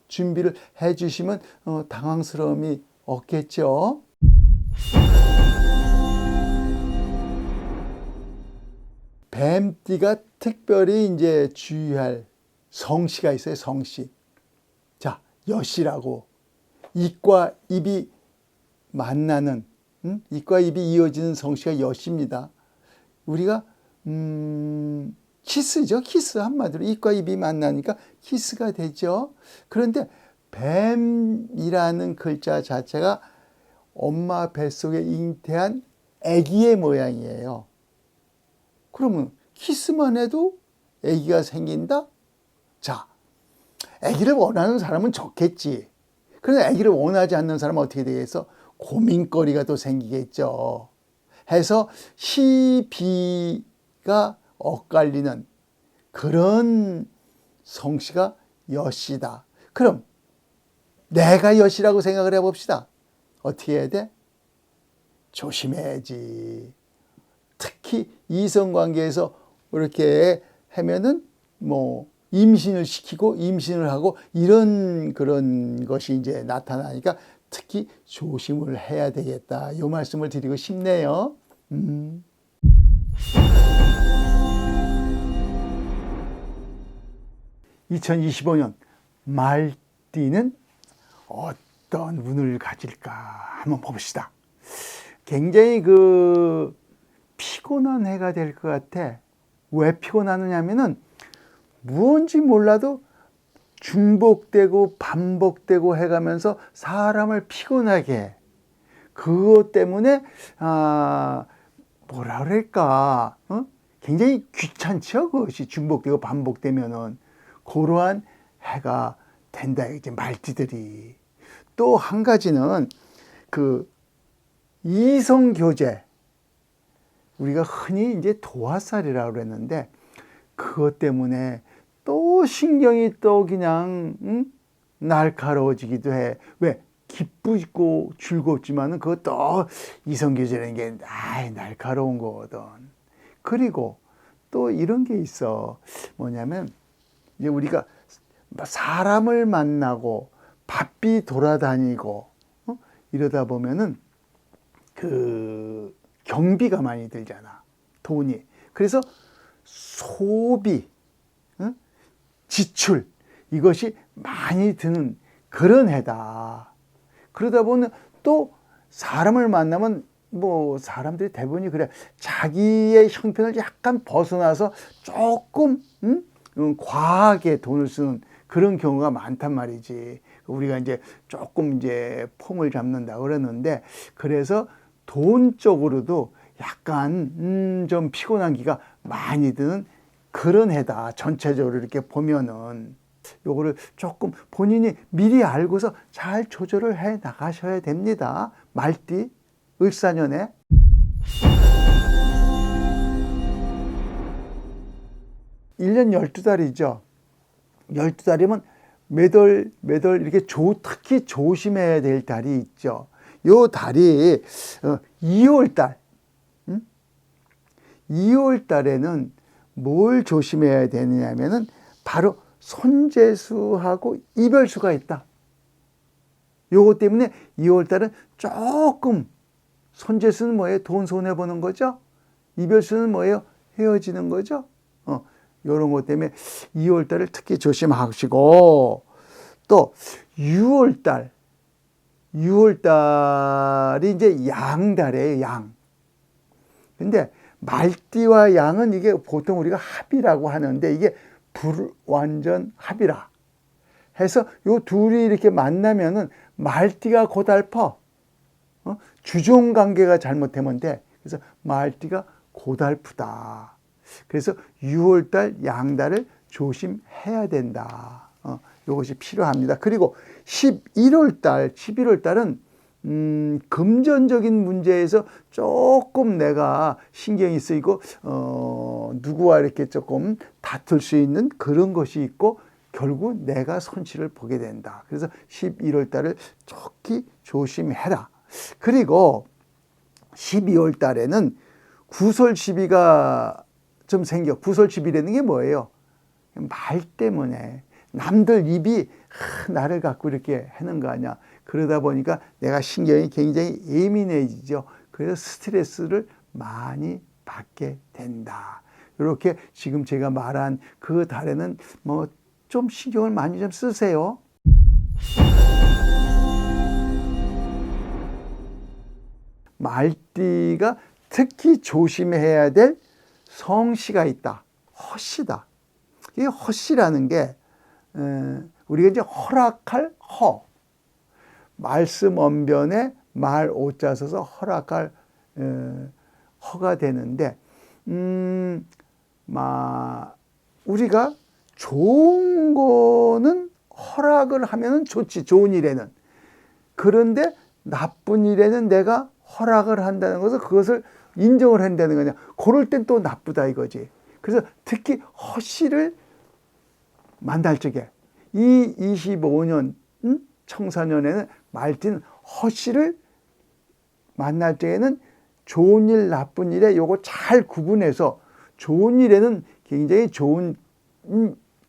준비를 해 주시면 당황스러움이 없겠죠. 뱀띠가 특별히 이제 주의할 성씨가 있어요. 성씨. 자, 여씨라고 입과 입이 만나는 입과 입이 이어지는 성씨가 여씨입니다. 우리가 키스죠. 키스 한마디로 입과 입이 만나니까 키스가 되죠. 그런데 뱀이라는 글자 자체가 엄마 뱃속에 잉태한 아기의 모양이에요. 그러면 키스만 해도 아기가 생긴다? 자, 아기를 원하는 사람은 좋겠지. 그런데 아기를 원하지 않는 사람은 어떻게 되겠어? 고민거리가 또 생기겠죠. 해서 희비가 엇갈리는 그런 성씨가 여씨다. 그럼 내가 여씨라고 생각을 해봅시다. 어떻게 해야 돼? 조심해야지. 특히 이성관계에서 이렇게 하면은 뭐 임신을 시키고 임신을 하고 이런 그런 것이 이제 나타나니까 특히 조심을 해야 되겠다. 이 말씀을 드리고 싶네요. 2025년 말띠는 어떤 운을 가질까 한번 봅시다. 굉장히 피곤한 해가 될 것 같아. 왜 피곤하느냐 하면은 무언지 몰라도 중복되고 반복되고 해가면서 사람을 피곤하게 해. 그것 때문에 뭐라 그럴까, 굉장히 귀찮죠. 그것이 중복되고 반복되면은. 그러한 해가 된다 이제 말띠들이. 또 한 가지는 이성교제, 우리가 흔히 이제 도화살이라고 그랬는데 그것 때문에 또 신경이 또 그냥 날카로워지기도 해. 왜? 기쁘고 즐겁지만은 그것도 이성교제라는 게 날카로운 거거든. 그리고 또 이런 게 있어. 뭐냐면 이제 우리가 사람을 만나고 바삐 돌아다니고 이러다 보면은 경비가 많이 들잖아. 돈이. 그래서 소비, 지출, 이것이 많이 드는 그런 해다. 그러다 보면 또 사람을 만나면 뭐 사람들이 대부분이 그래. 자기의 형편을 약간 벗어나서 조금 과하게 돈을 쓰는 그런 경우가 많단 말이지. 우리가 이제 조금 이제 폼을 잡는다 그러는데, 그래서 돈 쪽으로도 약간 좀 피곤한 기가 많이 드는 그런 해다. 전체적으로 이렇게 보면은 요거를 조금 본인이 미리 알고서 잘 조절을 해 나가셔야 됩니다. 말띠 을사년에. 일 년 12달이죠. 12달이면 매달 이렇게 특히 조심해야 될 달이 있죠. 요 달이 2월달. 2월달에는 뭘 조심해야 되느냐면은 바로 손재수하고 이별수가 있다. 요것 때문에 2월달은 조금, 손재수는 뭐예요? 돈 손해보는 거죠. 이별수는 뭐예요? 헤어지는 거죠. 요런 것 때문에 2월달을 특히 조심하시고, 또 6월달이 이제 양달이에요. 양. 근데 말띠와 양은 이게 보통 우리가 합이라고 하는데 이게 불완전 합이라 해서 요 둘이 이렇게 만나면은 말띠가 고달퍼. 주종 관계가 잘못되면 돼. 그래서 말띠가 고달프다. 그래서 6월달 양달을 조심해야 된다. 이것이 필요합니다. 그리고 11월달은 금전적인 문제에서 조금 내가 신경이 쓰이고 누구와 이렇게 조금 다툴 수 있는 그런 것이 있고 결국 내가 손실을 보게 된다. 그래서 11월달을 특히 조심해라. 그리고 12월달에는 구설시비가 좀 생겨. 구설시비라는 게 뭐예요? 말 때문에 남들 입이 나를 갖고 이렇게 하는 거 아니야. 그러다 보니까 내가 신경이 굉장히 예민해지죠. 그래서 스트레스를 많이 받게 된다. 이렇게 지금 제가 말한 그 달에는 뭐 좀 신경을 많이 좀 쓰세요. 말띠가 특히 조심해야 될 성씨가 있다. 허씨다. 이 허씨라는 게 우리가 이제 허락할 허, 말씀 언변에 말 오자 써서 허락할 허가 되는데, 우리가 좋은 거는 허락을 하면 좋지, 좋은 일에는. 그런데 나쁜 일에는 내가 허락을 한다는 것은 그것을 인정을 한다는 거냐. 그럴 땐 또 나쁘다 이거지. 그래서 특히 허씨를 만날 적에 이 25년 청사년에는 말띠는 허씨를 만날 때에는 좋은 일 나쁜 일에 요거 잘 구분해서, 좋은 일에는 굉장히 좋은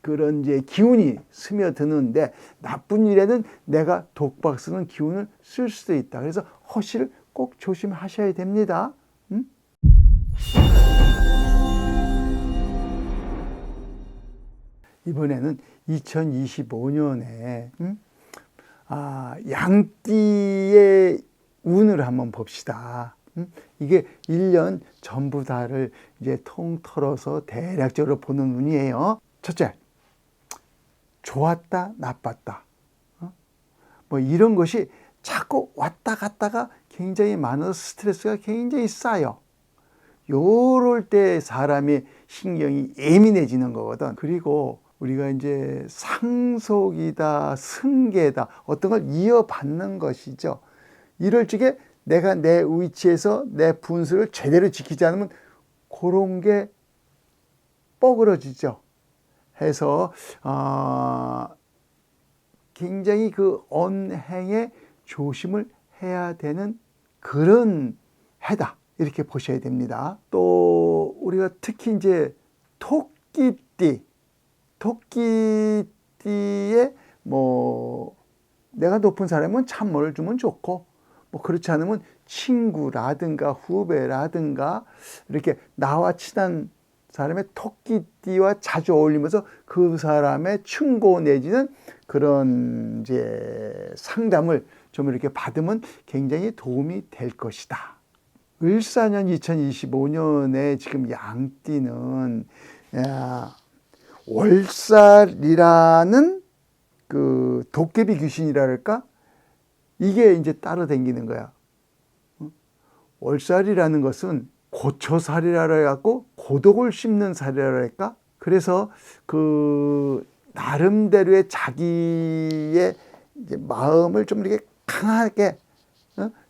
그런 이제 기운이 스며드는데 나쁜 일에는 내가 독박 쓰는 기운을 쓸 수도 있다. 그래서 허씨를 꼭 조심하셔야 됩니다. 이번에는 2025년에 양띠의 운을 한번 봅시다. 이게 1년 전부 다를 이제 통틀어서 대략적으로 보는 운이에요. 첫째, 좋았다, 나빴다. 뭐 이런 것이 자꾸 왔다 갔다가 굉장히 많아서 스트레스가 굉장히 쌓여. 요럴 때 사람이 신경이 예민해지는 거거든. 그리고 우리가 이제 상속이다, 승계다, 어떤 걸 이어받는 것이죠. 이럴 적에 내가 내 위치에서 내 분수를 제대로 지키지 않으면 그런 게 뻐그러지죠. 해서 굉장히 그 언행에 조심을 해야 되는 그런 해다. 이렇게 보셔야 됩니다. 또 우리가 특히 이제 토끼띠에 뭐 내가 높은 사람은 찬물을 주면 좋고, 뭐 그렇지 않으면 친구라든가 후배라든가 이렇게 나와 친한 사람의 토끼띠와 자주 어울리면서 그 사람의 충고 내지는 그런 이제 상담을 좀 이렇게 받으면 굉장히 도움이 될 것이다. 을사년 2025년에 지금 양띠는 월살이라는 그 도깨비 귀신이랄까? 이게 이제 따라다니는 거야. 월살이라는 것은 고초살이라 해갖고 고독을 씹는 살이라 할까? 그래서 그 나름대로의 자기의 이제 마음을 좀 이렇게 강하게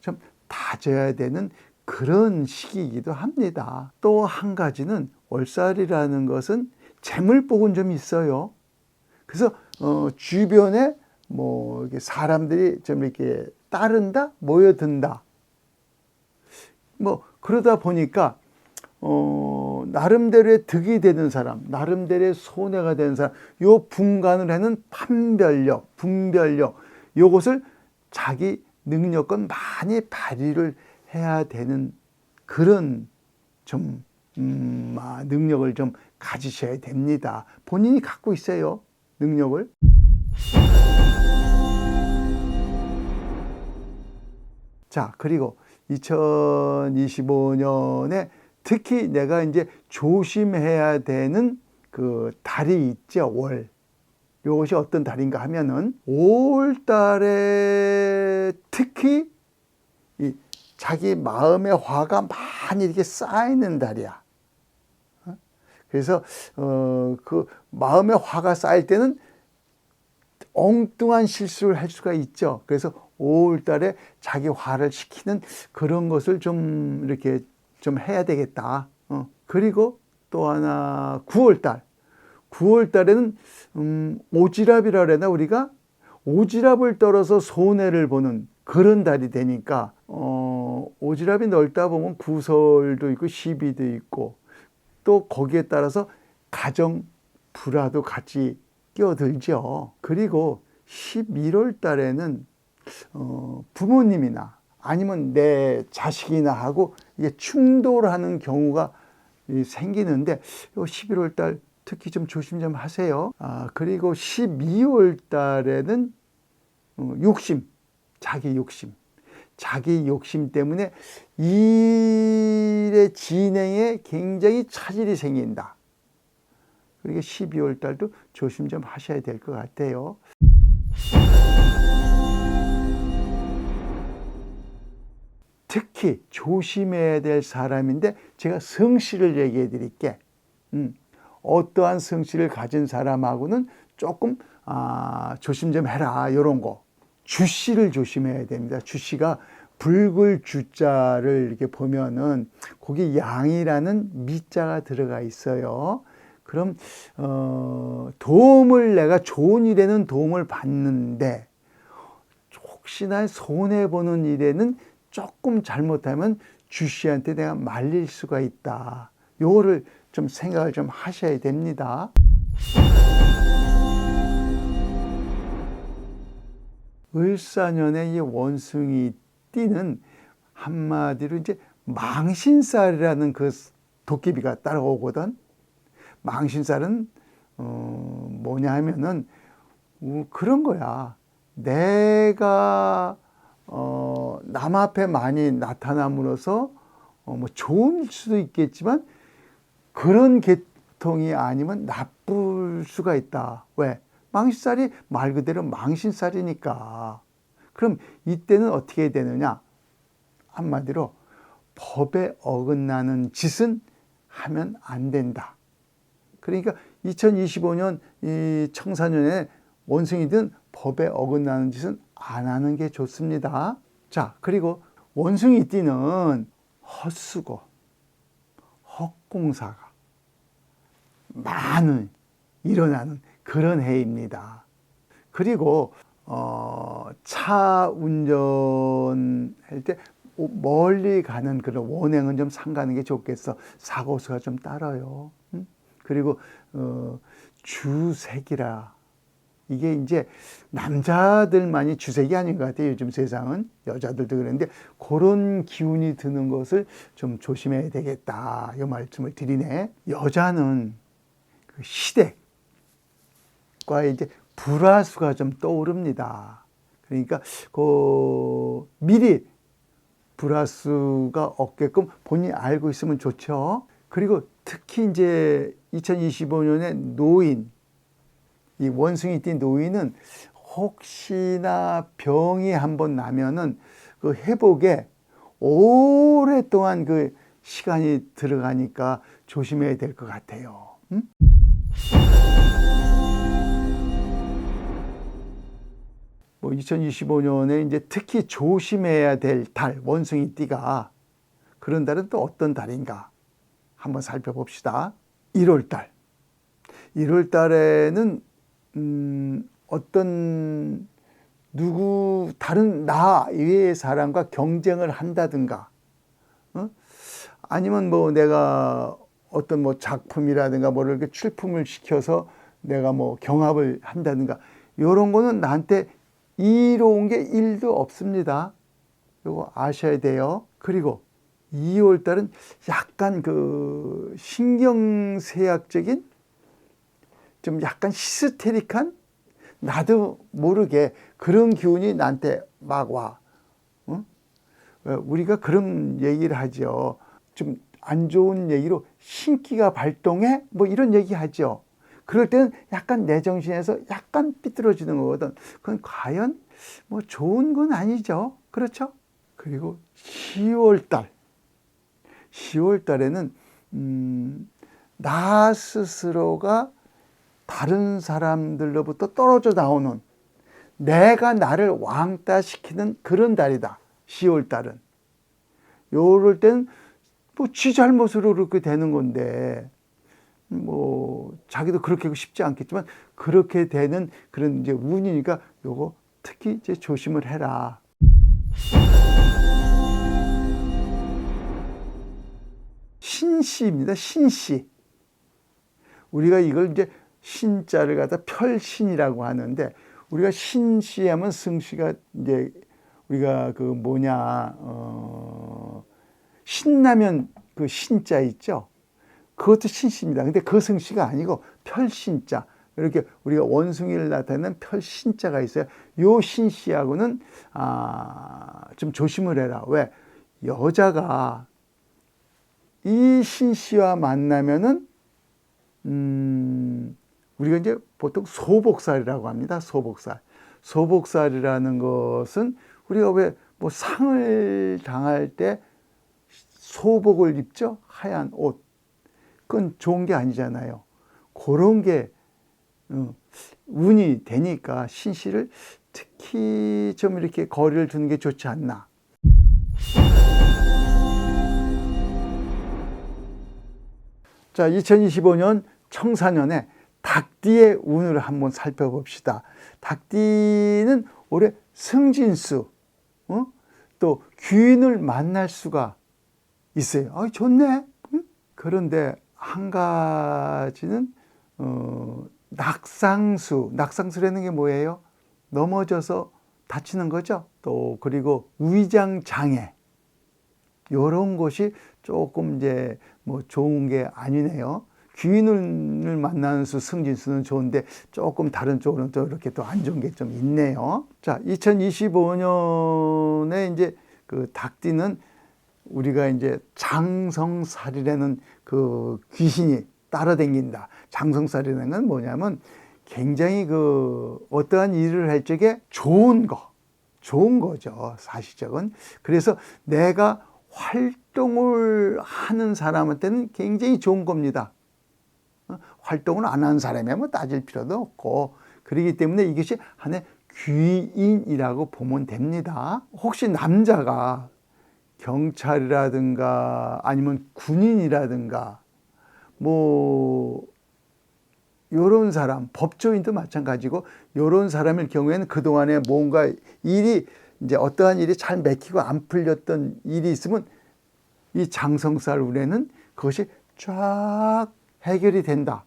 좀 다져야 되는 그런 시기이기도 합니다. 또 한 가지는 월살이라는 것은 재물복은 좀 있어요. 그래서 주변에 뭐 이렇게 사람들이 좀 이렇게 따른다, 모여든다. 뭐 그러다 보니까 나름대로의 득이 되는 사람, 나름대로의 손해가 되는 사람, 요 분간을 하는 판별력, 분별력, 요것을 자기 능력은 많이 발휘를 해야 되는 그런 좀 능력을 좀 가지셔야 됩니다. 본인이 갖고 있어요, 능력을. 자, 그리고 2025년에 특히 내가 이제 조심해야 되는 그 달이 있죠, 월. 이것이 어떤 달인가 하면은 5월 달에 특히 이 자기 마음의 화가 많이 이렇게 쌓이는 달이야. 그래서 그 마음의 화가 쌓일 때는 엉뚱한 실수를 할 수가 있죠. 그래서 5월 달에 자기 화를 식히는 그런 것을 좀 이렇게 좀 해야 되겠다. 그리고 또 하나 9월 달. 9월 달에는 오지랖이라 그러나 우리가 오지랖을 떨어서 손해를 보는 그런 달이 되니까 오지랖이 넓다 보면 구설도 있고 시비도 있고 또 거기에 따라서 가정 불화도 같이 끼어들죠. 그리고 11월 달에는 부모님이나 아니면 내 자식이나 하고 이게 충돌하는 경우가 생기는데 11월 달 특히 좀 조심 좀 하세요. 그리고 12월 달에는 욕심, 자기 욕심 때문에 일의 진행에 굉장히 차질이 생긴다. 그러니까 12월 달도 조심 좀 하셔야 될 것 같아요. 특히 조심해야 될 사람인데 제가 성씨를 얘기해 드릴게. 어떠한 성씨를 가진 사람하고는 조금 조심 좀 해라, 이런 거. 주씨를 조심해야 됩니다. 주씨가 붉을 주자를 이렇게 보면은 거기 양이라는 미자가 들어가 있어요. 그럼 도움을 내가 좋은 일에는 도움을 받는데 혹시나 손해보는 일에는 조금 잘못하면 주씨한테 내가 말릴 수가 있다. 요거를 좀 생각을 좀 하셔야 됩니다. 을사년의 이 원숭이 띠는 한마디로 이제 망신살이라는 그 도깨비가 따라오거든. 망신살은 뭐냐 하면은 그런 거야. 내가 남 앞에 많이 나타남으로써 뭐 좋을 수도 있겠지만 그런 계통이 아니면 나쁠 수가 있다. 왜? 망신살이 말 그대로 망신살이니까. 그럼 이때는 어떻게 되느냐? 한마디로 법에 어긋나는 짓은 하면 안 된다. 그러니까 2025년 이 청사년에 원숭이든 법에 어긋나는 짓은 안 하는 게 좋습니다. 자, 그리고 원숭이띠는 헛수고, 헛공사가 많은 일어나는 그런 해입니다. 그리고 차 운전할 때 멀리 가는 그런 원행은 좀 삼가는 게 좋겠어. 사고수가 좀 따라요. 그리고 주색이라 이게 이제 남자들만이 주색이 아닌 것 같아요. 요즘 세상은 여자들도 그런데 그런 기운이 드는 것을 좀 조심해야 되겠다. 이 말씀을 드리네. 여자는 그 시댁과 이제 불화수가 좀 떠오릅니다. 그러니까 미리 불화수가 없게끔 본인이 알고 있으면 좋죠. 그리고 특히 이제 2025년에 노인, 이 원숭이띠 노인은 혹시나 병이 한번 나면은 그 회복에 오랫동안 그 시간이 들어가니까 조심해야 될 것 같아요. 뭐 2025년에 이제 특히 조심해야 될 달, 원숭이띠가 그런 달은 또 어떤 달인가 한번 살펴봅시다. 1월 달. 1월 달에는 어떤 다른 나 이외의 사람과 경쟁을 한다든가, 아니면 뭐 내가 어떤 뭐 작품이라든가 뭐를 이렇게 출품을 시켜서 내가 뭐 경합을 한다든가, 이런 거는 나한테 이로운 게 1도 없습니다. 이거 아셔야 돼요. 그리고 2월 달은 약간 그 신경쇠약적인 좀 약간 히스테릭한 나도 모르게 그런 기운이 나한테 막 와. 우리가 그런 얘기를 하죠. 좀 안 좋은 얘기로 신기가 발동해? 뭐 이런 얘기 하죠. 그럴 때는 약간 내 정신에서 약간 삐뚤어지는 거거든. 그건 과연 뭐 좋은 건 아니죠. 그렇죠? 그리고 10월 달. 10월 달에는 나 스스로가 다른 사람들로부터 떨어져 나오는, 내가 나를 왕따시키는 그런 달이다. 10월 달은. 요럴 땐 뭐 지 잘못으로 그렇게 되는 건데, 뭐 자기도 그렇게 하고 싶지 않겠지만 그렇게 되는 그런 이제 운이니까 요거 특히 이제 조심을 해라. 신씨입니다. 신씨. 우리가 이걸 이제 신자를 갖다 별신이라고 하는데, 우리가 신씨 하면 승씨가 이제 우리가 그 뭐냐, 신라면 그 신자 있죠? 그것도 신씨입니다. 근데 그 승씨가 아니고 별신자. 이렇게 우리가 원숭이를 나타내는 별신자가 있어요. 요 신씨하고는 좀 조심을 해라. 왜? 여자가 이 신씨와 만나면은 우리가 이제 보통 소복살이라고 합니다. 소복살. 소복살이라는 것은 우리가 왜 뭐 상을 당할 때 소복을 입죠? 하얀 옷. 그건 좋은 게 아니잖아요. 그런 게 운이 되니까 신씨를 특히 좀 이렇게 거리를 두는 게 좋지 않나. 자, 2025년 청사년에 닭띠의 운을 한번 살펴봅시다. 닭띠는 올해 승진수, 또 귀인을 만날 수가 있어요. 좋네. 그런데 한 가지는 낙상수라는 게 뭐예요? 넘어져서 다치는 거죠. 또 그리고 위장 장애, 이런 것이 조금 이제 뭐 좋은 게 아니네요. 귀인을 만나는 수, 승진수는 좋은데 조금 다른 쪽으로는 또 이렇게 또 안 좋은 게 좀 있네요. 자, 2025년에 이제 그 닭띠는 우리가 이제 장성살이라는 그 귀신이 따라다닌다. 장성살이라는 건 뭐냐면 굉장히 그 어떠한 일을 할 적에 좋은 거죠. 사실적은. 그래서 내가 활동을 하는 사람한테는 굉장히 좋은 겁니다. 활동을 안 하는 사람이야 뭐 따질 필요도 없고, 그렇기 때문에 이것이 하나의 귀인이라고 보면 됩니다. 혹시 남자가 경찰이라든가 아니면 군인이라든가 뭐 요런 사람, 법조인도 마찬가지고 요런 사람일 경우에는 그동안에 뭔가 일이 이제 어떠한 일이 잘 맥히고 안 풀렸던 일이 있으면 이 장성살 운에는 그것이 쫙 해결이 된다.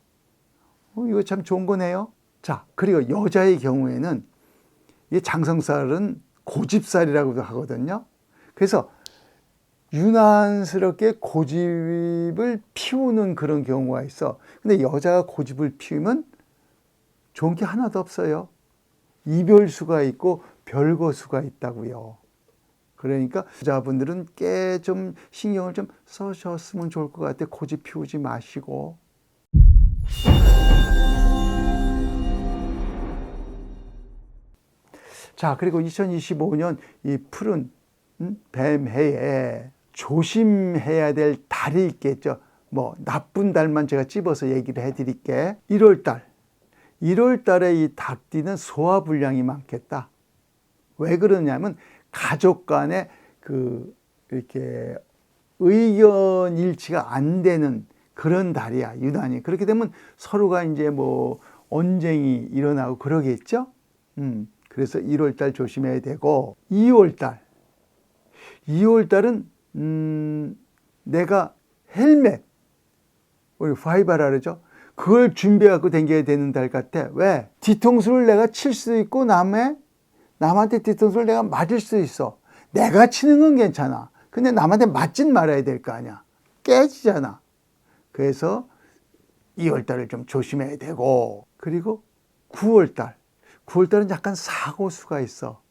이거 참 좋은 거네요. 자, 그리고 여자의 경우에는 이 장성살은 고집살이라고도 하거든요. 그래서 유난스럽게 고집을 피우는 그런 경우가 있어. 근데 여자가 고집을 피우면 좋은 게 하나도 없어요. 이별수가 있고 별거수가 있다고요. 그러니까 여자분들은 꽤 좀 신경을 좀 써셨으면 좋을 것 같아요. 고집 피우지 마시고. 자, 그리고 2025년 이 푸른 뱀해에 조심해야 될 달이 있겠죠. 뭐 나쁜 달만 제가 찝어서 얘기를 해드릴게. 1월 달에 이 닭띠는 소화불량이 많겠다. 왜 그러냐면 가족 간에 그 이렇게 의견 일치가 안 되는 그런 달이야, 유난히. 그렇게 되면 서로가 이제 뭐 언쟁이 일어나고 그러겠죠. 그래서 1월 달 조심해야 되고, 2월 달은 내가 헬멧, 우리 파이바라 그러죠. 그걸 준비해 갖고 다녀야 되는 달 같아. 왜? 뒤통수를 내가 칠 수도 있고 남한테 뒤통수를 내가 맞을 수도 있어. 내가 치는 건 괜찮아. 근데 남한테 맞진 말아야 될 거 아니야. 깨지잖아. 그래서 2월 달을 좀 조심해야 되고, 그리고 9월 달은 약간 사고수가 있어.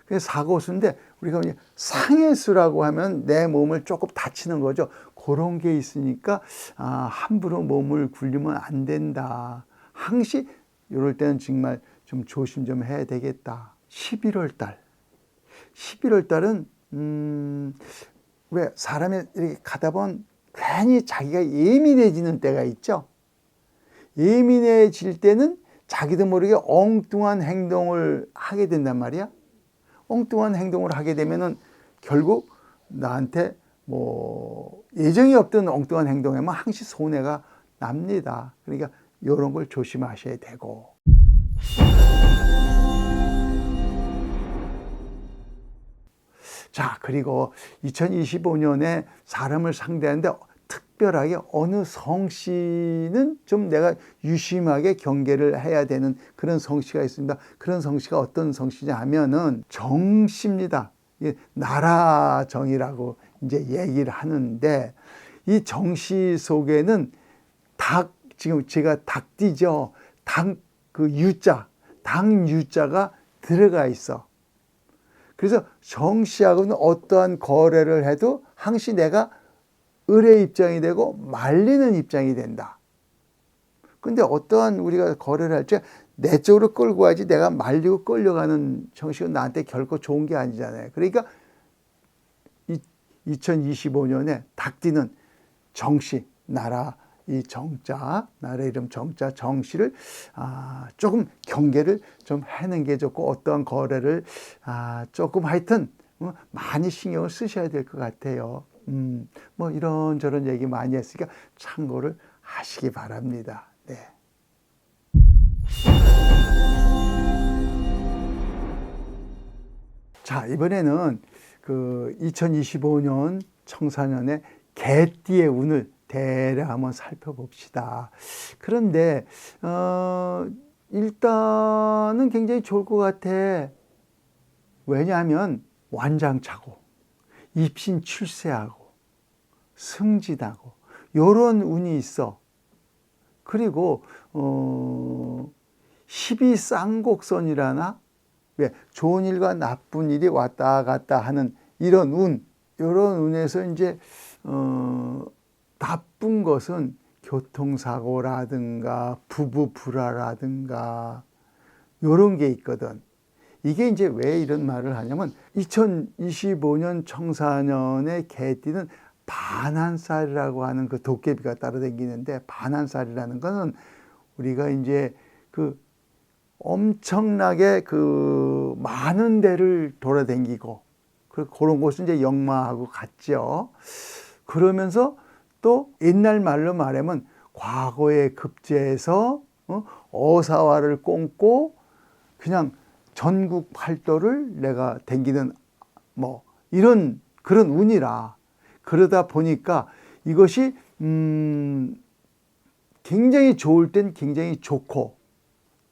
그래서 사고수인데 우리가 상해수라고 하면 내 몸을 조금 다치는 거죠. 그런 게 있으니까 함부로 몸을 굴리면 안 된다. 항시 이럴 때는 정말 좀 조심 좀 해야 되겠다. 11월 달은 왜 사람이 이렇게 가다 보면 괜히 자기가 예민해지는 때가 있죠. 예민해질 때는 자기도 모르게 엉뚱한 행동을 하게 된단 말이야. 엉뚱한 행동을 하게 되면은 결국 나한테 뭐 예정이 없던 엉뚱한 행동에만 항시 손해가 납니다. 그러니까 이런 걸 조심하셔야 되고. 자, 그리고 2025년에 사람을 상대하는데 특별하게 어느 성씨는 좀 내가 유심하게 경계를 해야 되는 그런 성씨가 있습니다. 그런 성씨가 어떤 성씨냐 하면은 정씨입니다. 나라정이라고 이제 얘기를 하는데, 이 정씨 속에는 지금 제가 닭띠죠. 그 유자, 당 유자가 들어가 있어. 그래서 정씨하고는 어떠한 거래를 해도 항시 내가 을의 입장이 되고 말리는 입장이 된다. 근데 어떠한 우리가 거래를 할 때 내 쪽으로 끌고 가야지 내가 말리고 끌려가는 정식은 나한테 결코 좋은 게 아니잖아요. 그러니까 2025년에 닭띠는 정씨, 나라 이 정자, 나라 이름 정자, 정씨를 조금 경계를 좀 하는 게 좋고, 어떠한 거래를 조금 하여튼 많이 신경을 쓰셔야 될 것 같아요. 뭐 이런저런 얘기 많이 했으니까 참고를 하시기 바랍니다. 네. 자, 이번에는 그 2025년 청사년의 개띠의 운을 대략 한번 살펴봅시다. 그런데 일단은 굉장히 좋을 것 같아. 왜냐하면 완장차고 입신 출세하고 승진하고 요런 운이 있어. 그리고 12쌍곡선이라나, 왜 좋은 일과 나쁜 일이 왔다 갔다 하는 이런 이런 운에서 이제 나쁜 것은 교통사고라든가 부부 불화라든가 이런 게 있거든. 이게 이제 왜 이런 말을 하냐면 2025년 청사년의 개띠는 반한살이라고 하는 그 도깨비가 따라다니는데, 반한살이라는 거는 우리가 이제 그 엄청나게 그 많은 데를 돌아다니고 그런 곳은 이제 역마하고 같죠. 그러면서 또 옛날 말로 말하면 과거에 급제해서 어사화를 꽁고 그냥 전국 팔도를 내가 댕기는 뭐 이런 그런 운이라, 그러다 보니까 이것이 굉장히 좋을 땐 굉장히 좋고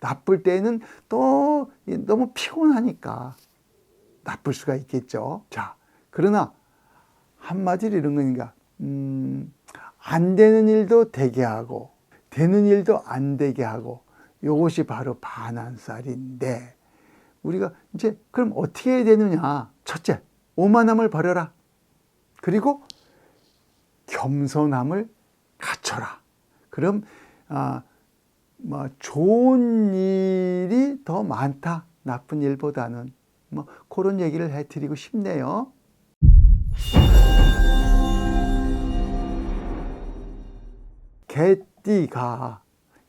나쁠 때는 또 너무 피곤하니까 나쁠 수가 있겠죠. 자, 그러나 한마디로 이런 거니까 안 되는 일도 되게 하고 되는 일도 안 되게 하고, 이것이 바로 반한살인데, 우리가 이제 그럼 어떻게 해야 되느냐? 첫째, 오만함을 버려라. 그리고 겸손함을 갖춰라. 그럼 뭐 좋은 일이 더 많다, 나쁜 일보다는. 뭐 그런 얘기를 해드리고 싶네요. 개띠가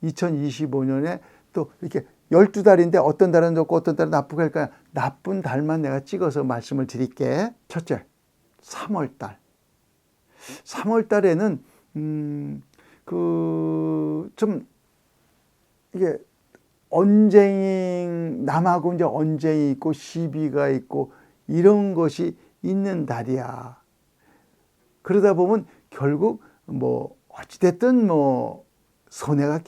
2025년에 또 이렇게 12달인데 어떤 달은 좋고 어떤 달은 나쁘고 할까요? 나쁜 달만 내가 찍어서 말씀을 드릴게. 첫째, 3월달. 3월달에는 좀 이게 남하고 이제 언쟁이 있고 시비가 있고 이런 것이 있는 달이야. 그러다 보면 결국 뭐 어찌됐든 뭐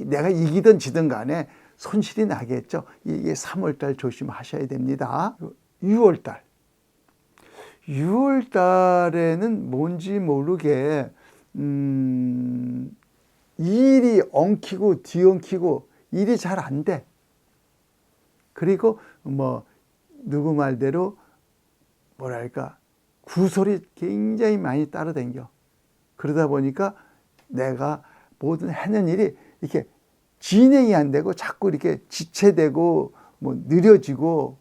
내가 이기든 지든 간에 손실이 나겠죠. 이게 3월달 조심하셔야 됩니다. 6월달. 6월달에는 뭔지 모르게 일이 엉키고 뒤엉키고 일이 잘 안 돼. 그리고 뭐 누구 말대로 뭐랄까 구설이 굉장히 많이 따라다녀. 그러다 보니까 내가 모든 하는 일이 이렇게 진행이 안 되고 자꾸 이렇게 지체되고 뭐 느려지고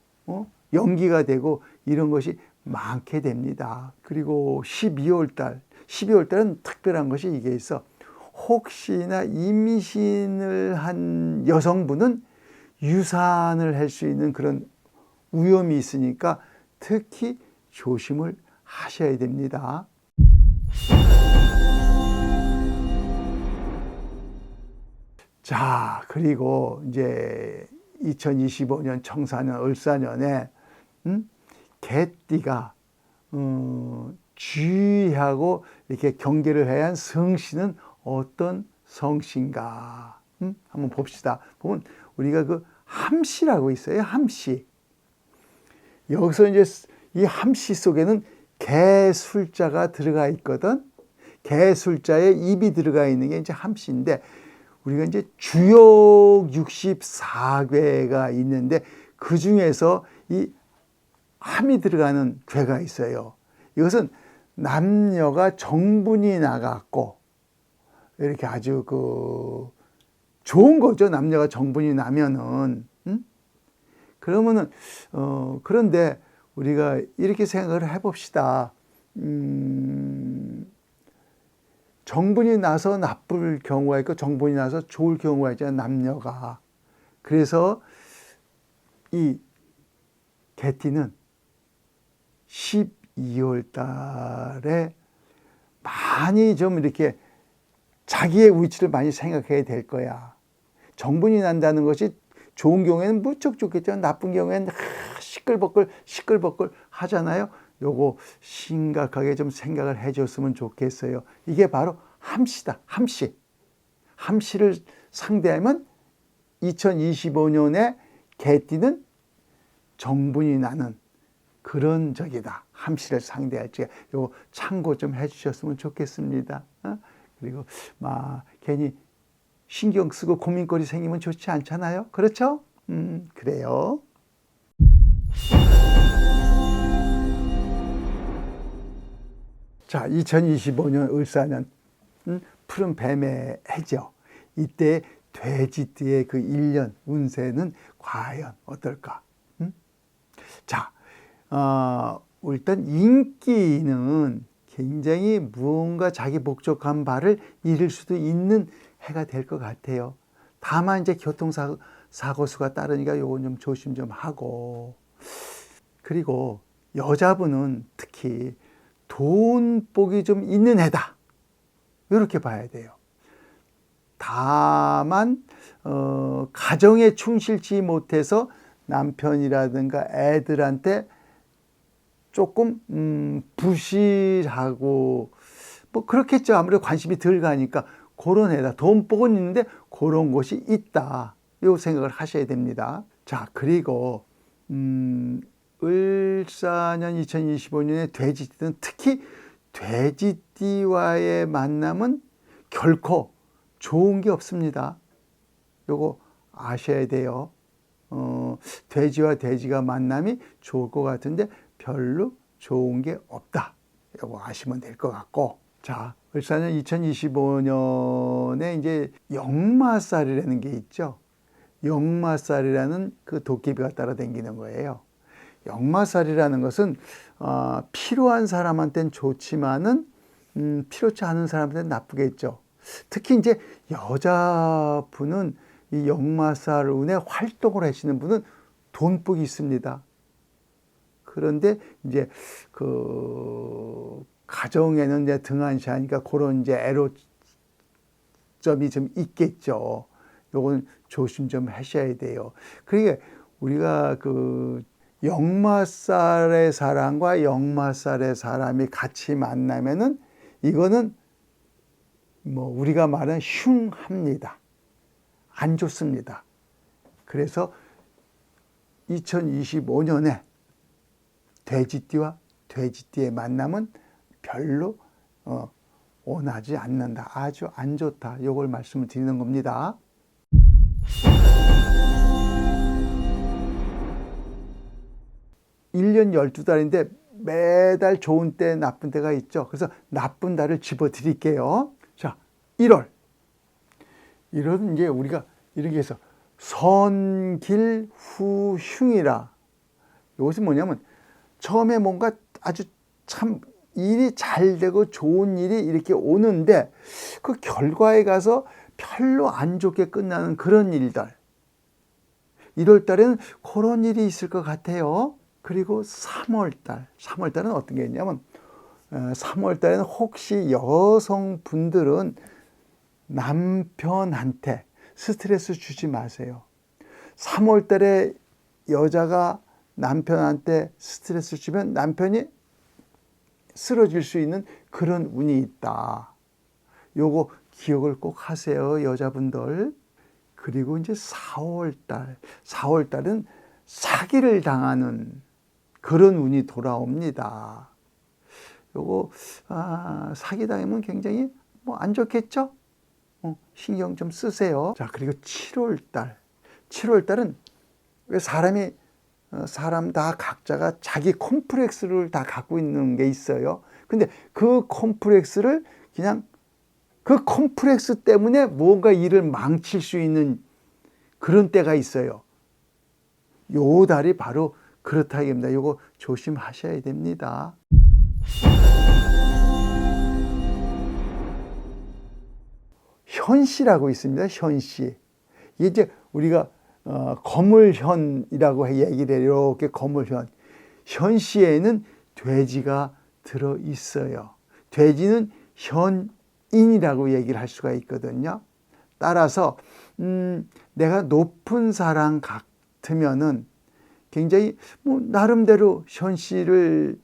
연기가 되고 이런 것이 많게 됩니다. 그리고 12월달은 특별한 것이 이게 있어. 혹시나 임신을 한 여성분은 유산을 할 수 있는 그런 위험이 있으니까 특히 조심을 하셔야 됩니다. 자, 그리고 이제 2025년 청사년 을사년에 개띠가 주의하고 이렇게 경계를 해야 한 성씨는 어떤 성씨인가? 한번 봅시다. 보면 우리가 그 함씨라고 있어요. 함씨. 여기서 이제 이 함씨 속에는 개술자가 들어가 있거든. 개술자에 입이 들어가 있는 게 이제 함씨인데, 우리가 이제 주역 64괴가 있는데 그 중에서 이 함이 들어가는 괴가 있어요. 이것은 남녀가 정분이 나갔고 이렇게 아주 좋은 거죠. 남녀가 정분이 나면은. 그러면은 그런데 우리가 이렇게 생각을 해봅시다. 정분이 나서 나쁠 경우가 있고 정분이 나서 좋을 경우가 있잖아요, 남녀가. 그래서 이 개띠는 12월 달에 많이 좀 이렇게 자기의 위치를 많이 생각해야 될 거야. 정분이 난다는 것이 좋은 경우에는 무척 좋겠죠. 나쁜 경우에는 시끌벅글 하잖아요. 요거 심각하게 좀 생각을 해줬으면 좋겠어요. 이게 바로 함씨다. 함씨. 함씨를 상대하면 2025년에 개띠는 정분이 나는 그런 적이다. 함씨를 상대할 때 요거 참고 좀 해주셨으면 좋겠습니다. 그리고 괜히 신경 쓰고 고민거리 생기면 좋지 않잖아요. 그렇죠? 그래요. 자, 2025년 을사년 푸른 뱀의 해죠. 이때 돼지띠의 그 1년 운세는 과연 어떨까? 자, 일단 인기는 굉장히 무언가 자기 목적한 바를 이룰 수도 있는 해가 될 것 같아요. 다만 이제 교통사고 수가 따르니까 요건 좀 조심 좀 하고, 그리고 여자분은 특히 돈복이 좀 있는 해다, 이렇게 봐야 돼요. 다만 가정에 충실치 못해서 남편이라든가 애들한테 조금 부실하고 뭐 그렇겠죠. 아무래도 관심이 덜 가니까 그런 애다. 돈복은 있는데 그런 곳이 있다, 요 생각을 하셔야 됩니다. 자, 그리고 을사년 2025년에 돼지띠는 특히 돼지띠와의 만남은 결코 좋은 게 없습니다. 요거 아셔야 돼요. 돼지와 돼지가 만남이 좋을 것 같은데 별로 좋은 게 없다, 요거 아시면 될 것 같고. 자, 을사년 2025년에 이제 역마살이라는 게 있죠. 역마살이라는 그 도깨비가 따라다니는 거예요. 역마살이라는 것은 필요한 사람한테는 좋지만은 필요치 않은 사람한테는 나쁘겠죠. 특히 이제 여자분은 이 역마살 운에 활동을 하시는 분은 돈복이 있습니다. 그런데 이제 그 가정에는 이제 등한시하니까 그런 이제 애로점이 좀 있겠죠. 요건 조심 좀 하셔야 돼요. 그러니까 우리가 그 역마살의 사람과 역마살의 사람이 같이 만나면은 이거는 뭐 우리가 말하는 흉합니다. 안 좋습니다. 그래서 2025년에 돼지띠와 돼지띠의 만남은 별로 원하지 않는다. 아주 안 좋다. 이걸 말씀을 드리는 겁니다. 일 년 12달인데 매달 좋은 때 나쁜 때가 있죠. 그래서 나쁜 달을 집어 드릴게요. 자, 1월. 1월은 이제 우리가 이렇게 해서 선길후흉이라. 이것이 뭐냐면 처음에 뭔가 아주 참 일이 잘 되고 좋은 일이 이렇게 오는데 그 결과에 가서 별로 안 좋게 끝나는 그런 일들. 1월 달에는 그런 일이 있을 것 같아요. 그리고 3월 달. 3월 달은 어떤 게 있냐면 3월 달에는 혹시 여성분들은 남편한테 스트레스 주지 마세요. 3월 달에 여자가 남편한테 스트레스 주면 남편이 쓰러질 수 있는 그런 운이 있다. 요거 기억을 꼭 하세요, 여자분들. 그리고 이제 4월 달. 4월 달은 사기를 당하는 그런 운이 돌아옵니다. 요거 사기 당하면 굉장히 뭐 안 좋겠죠? 신경 좀 쓰세요. 자, 그리고 7월 달. 7월 달은 왜 사람 다 각자가 자기 콤플렉스를 다 갖고 있는 게 있어요. 근데 그 콤플렉스를 그냥 그 콤플렉스 때문에 뭔가 일을 망칠 수 있는 그런 때가 있어요. 요 달이 바로 그렇다 이겁니다. 요거 조심하셔야 됩니다. 현씨라고 있습니다. 현씨. 이게 이제 우리가 거물현이라고 얘기를 해요. 이렇게 거물현. 현씨에는 돼지가 들어 있어요. 돼지는 현인이라고 얘기를 할 수가 있거든요. 따라서 내가 높은 사람 같으면은 굉장히 뭐 나름대로 현씨를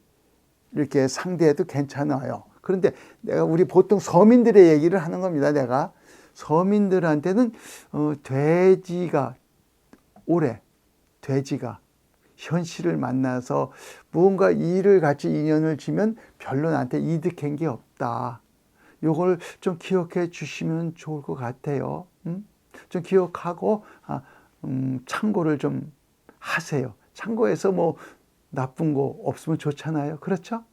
이렇게 상대해도 괜찮아요. 그런데 내가 우리 보통 서민들의 얘기를 하는 겁니다. 내가 서민들한테는 돼지가 올해 돼지가 현씨를 만나서 무언가 일을 같이 인연을 지면 별로 나한테 이득한 게 없다. 요걸 좀 기억해 주시면 좋을 것 같아요. 좀 기억하고 참고를 좀 하세요. 참고해서 뭐 나쁜 거 없으면 좋잖아요. 그렇죠?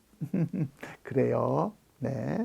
그래요. 네.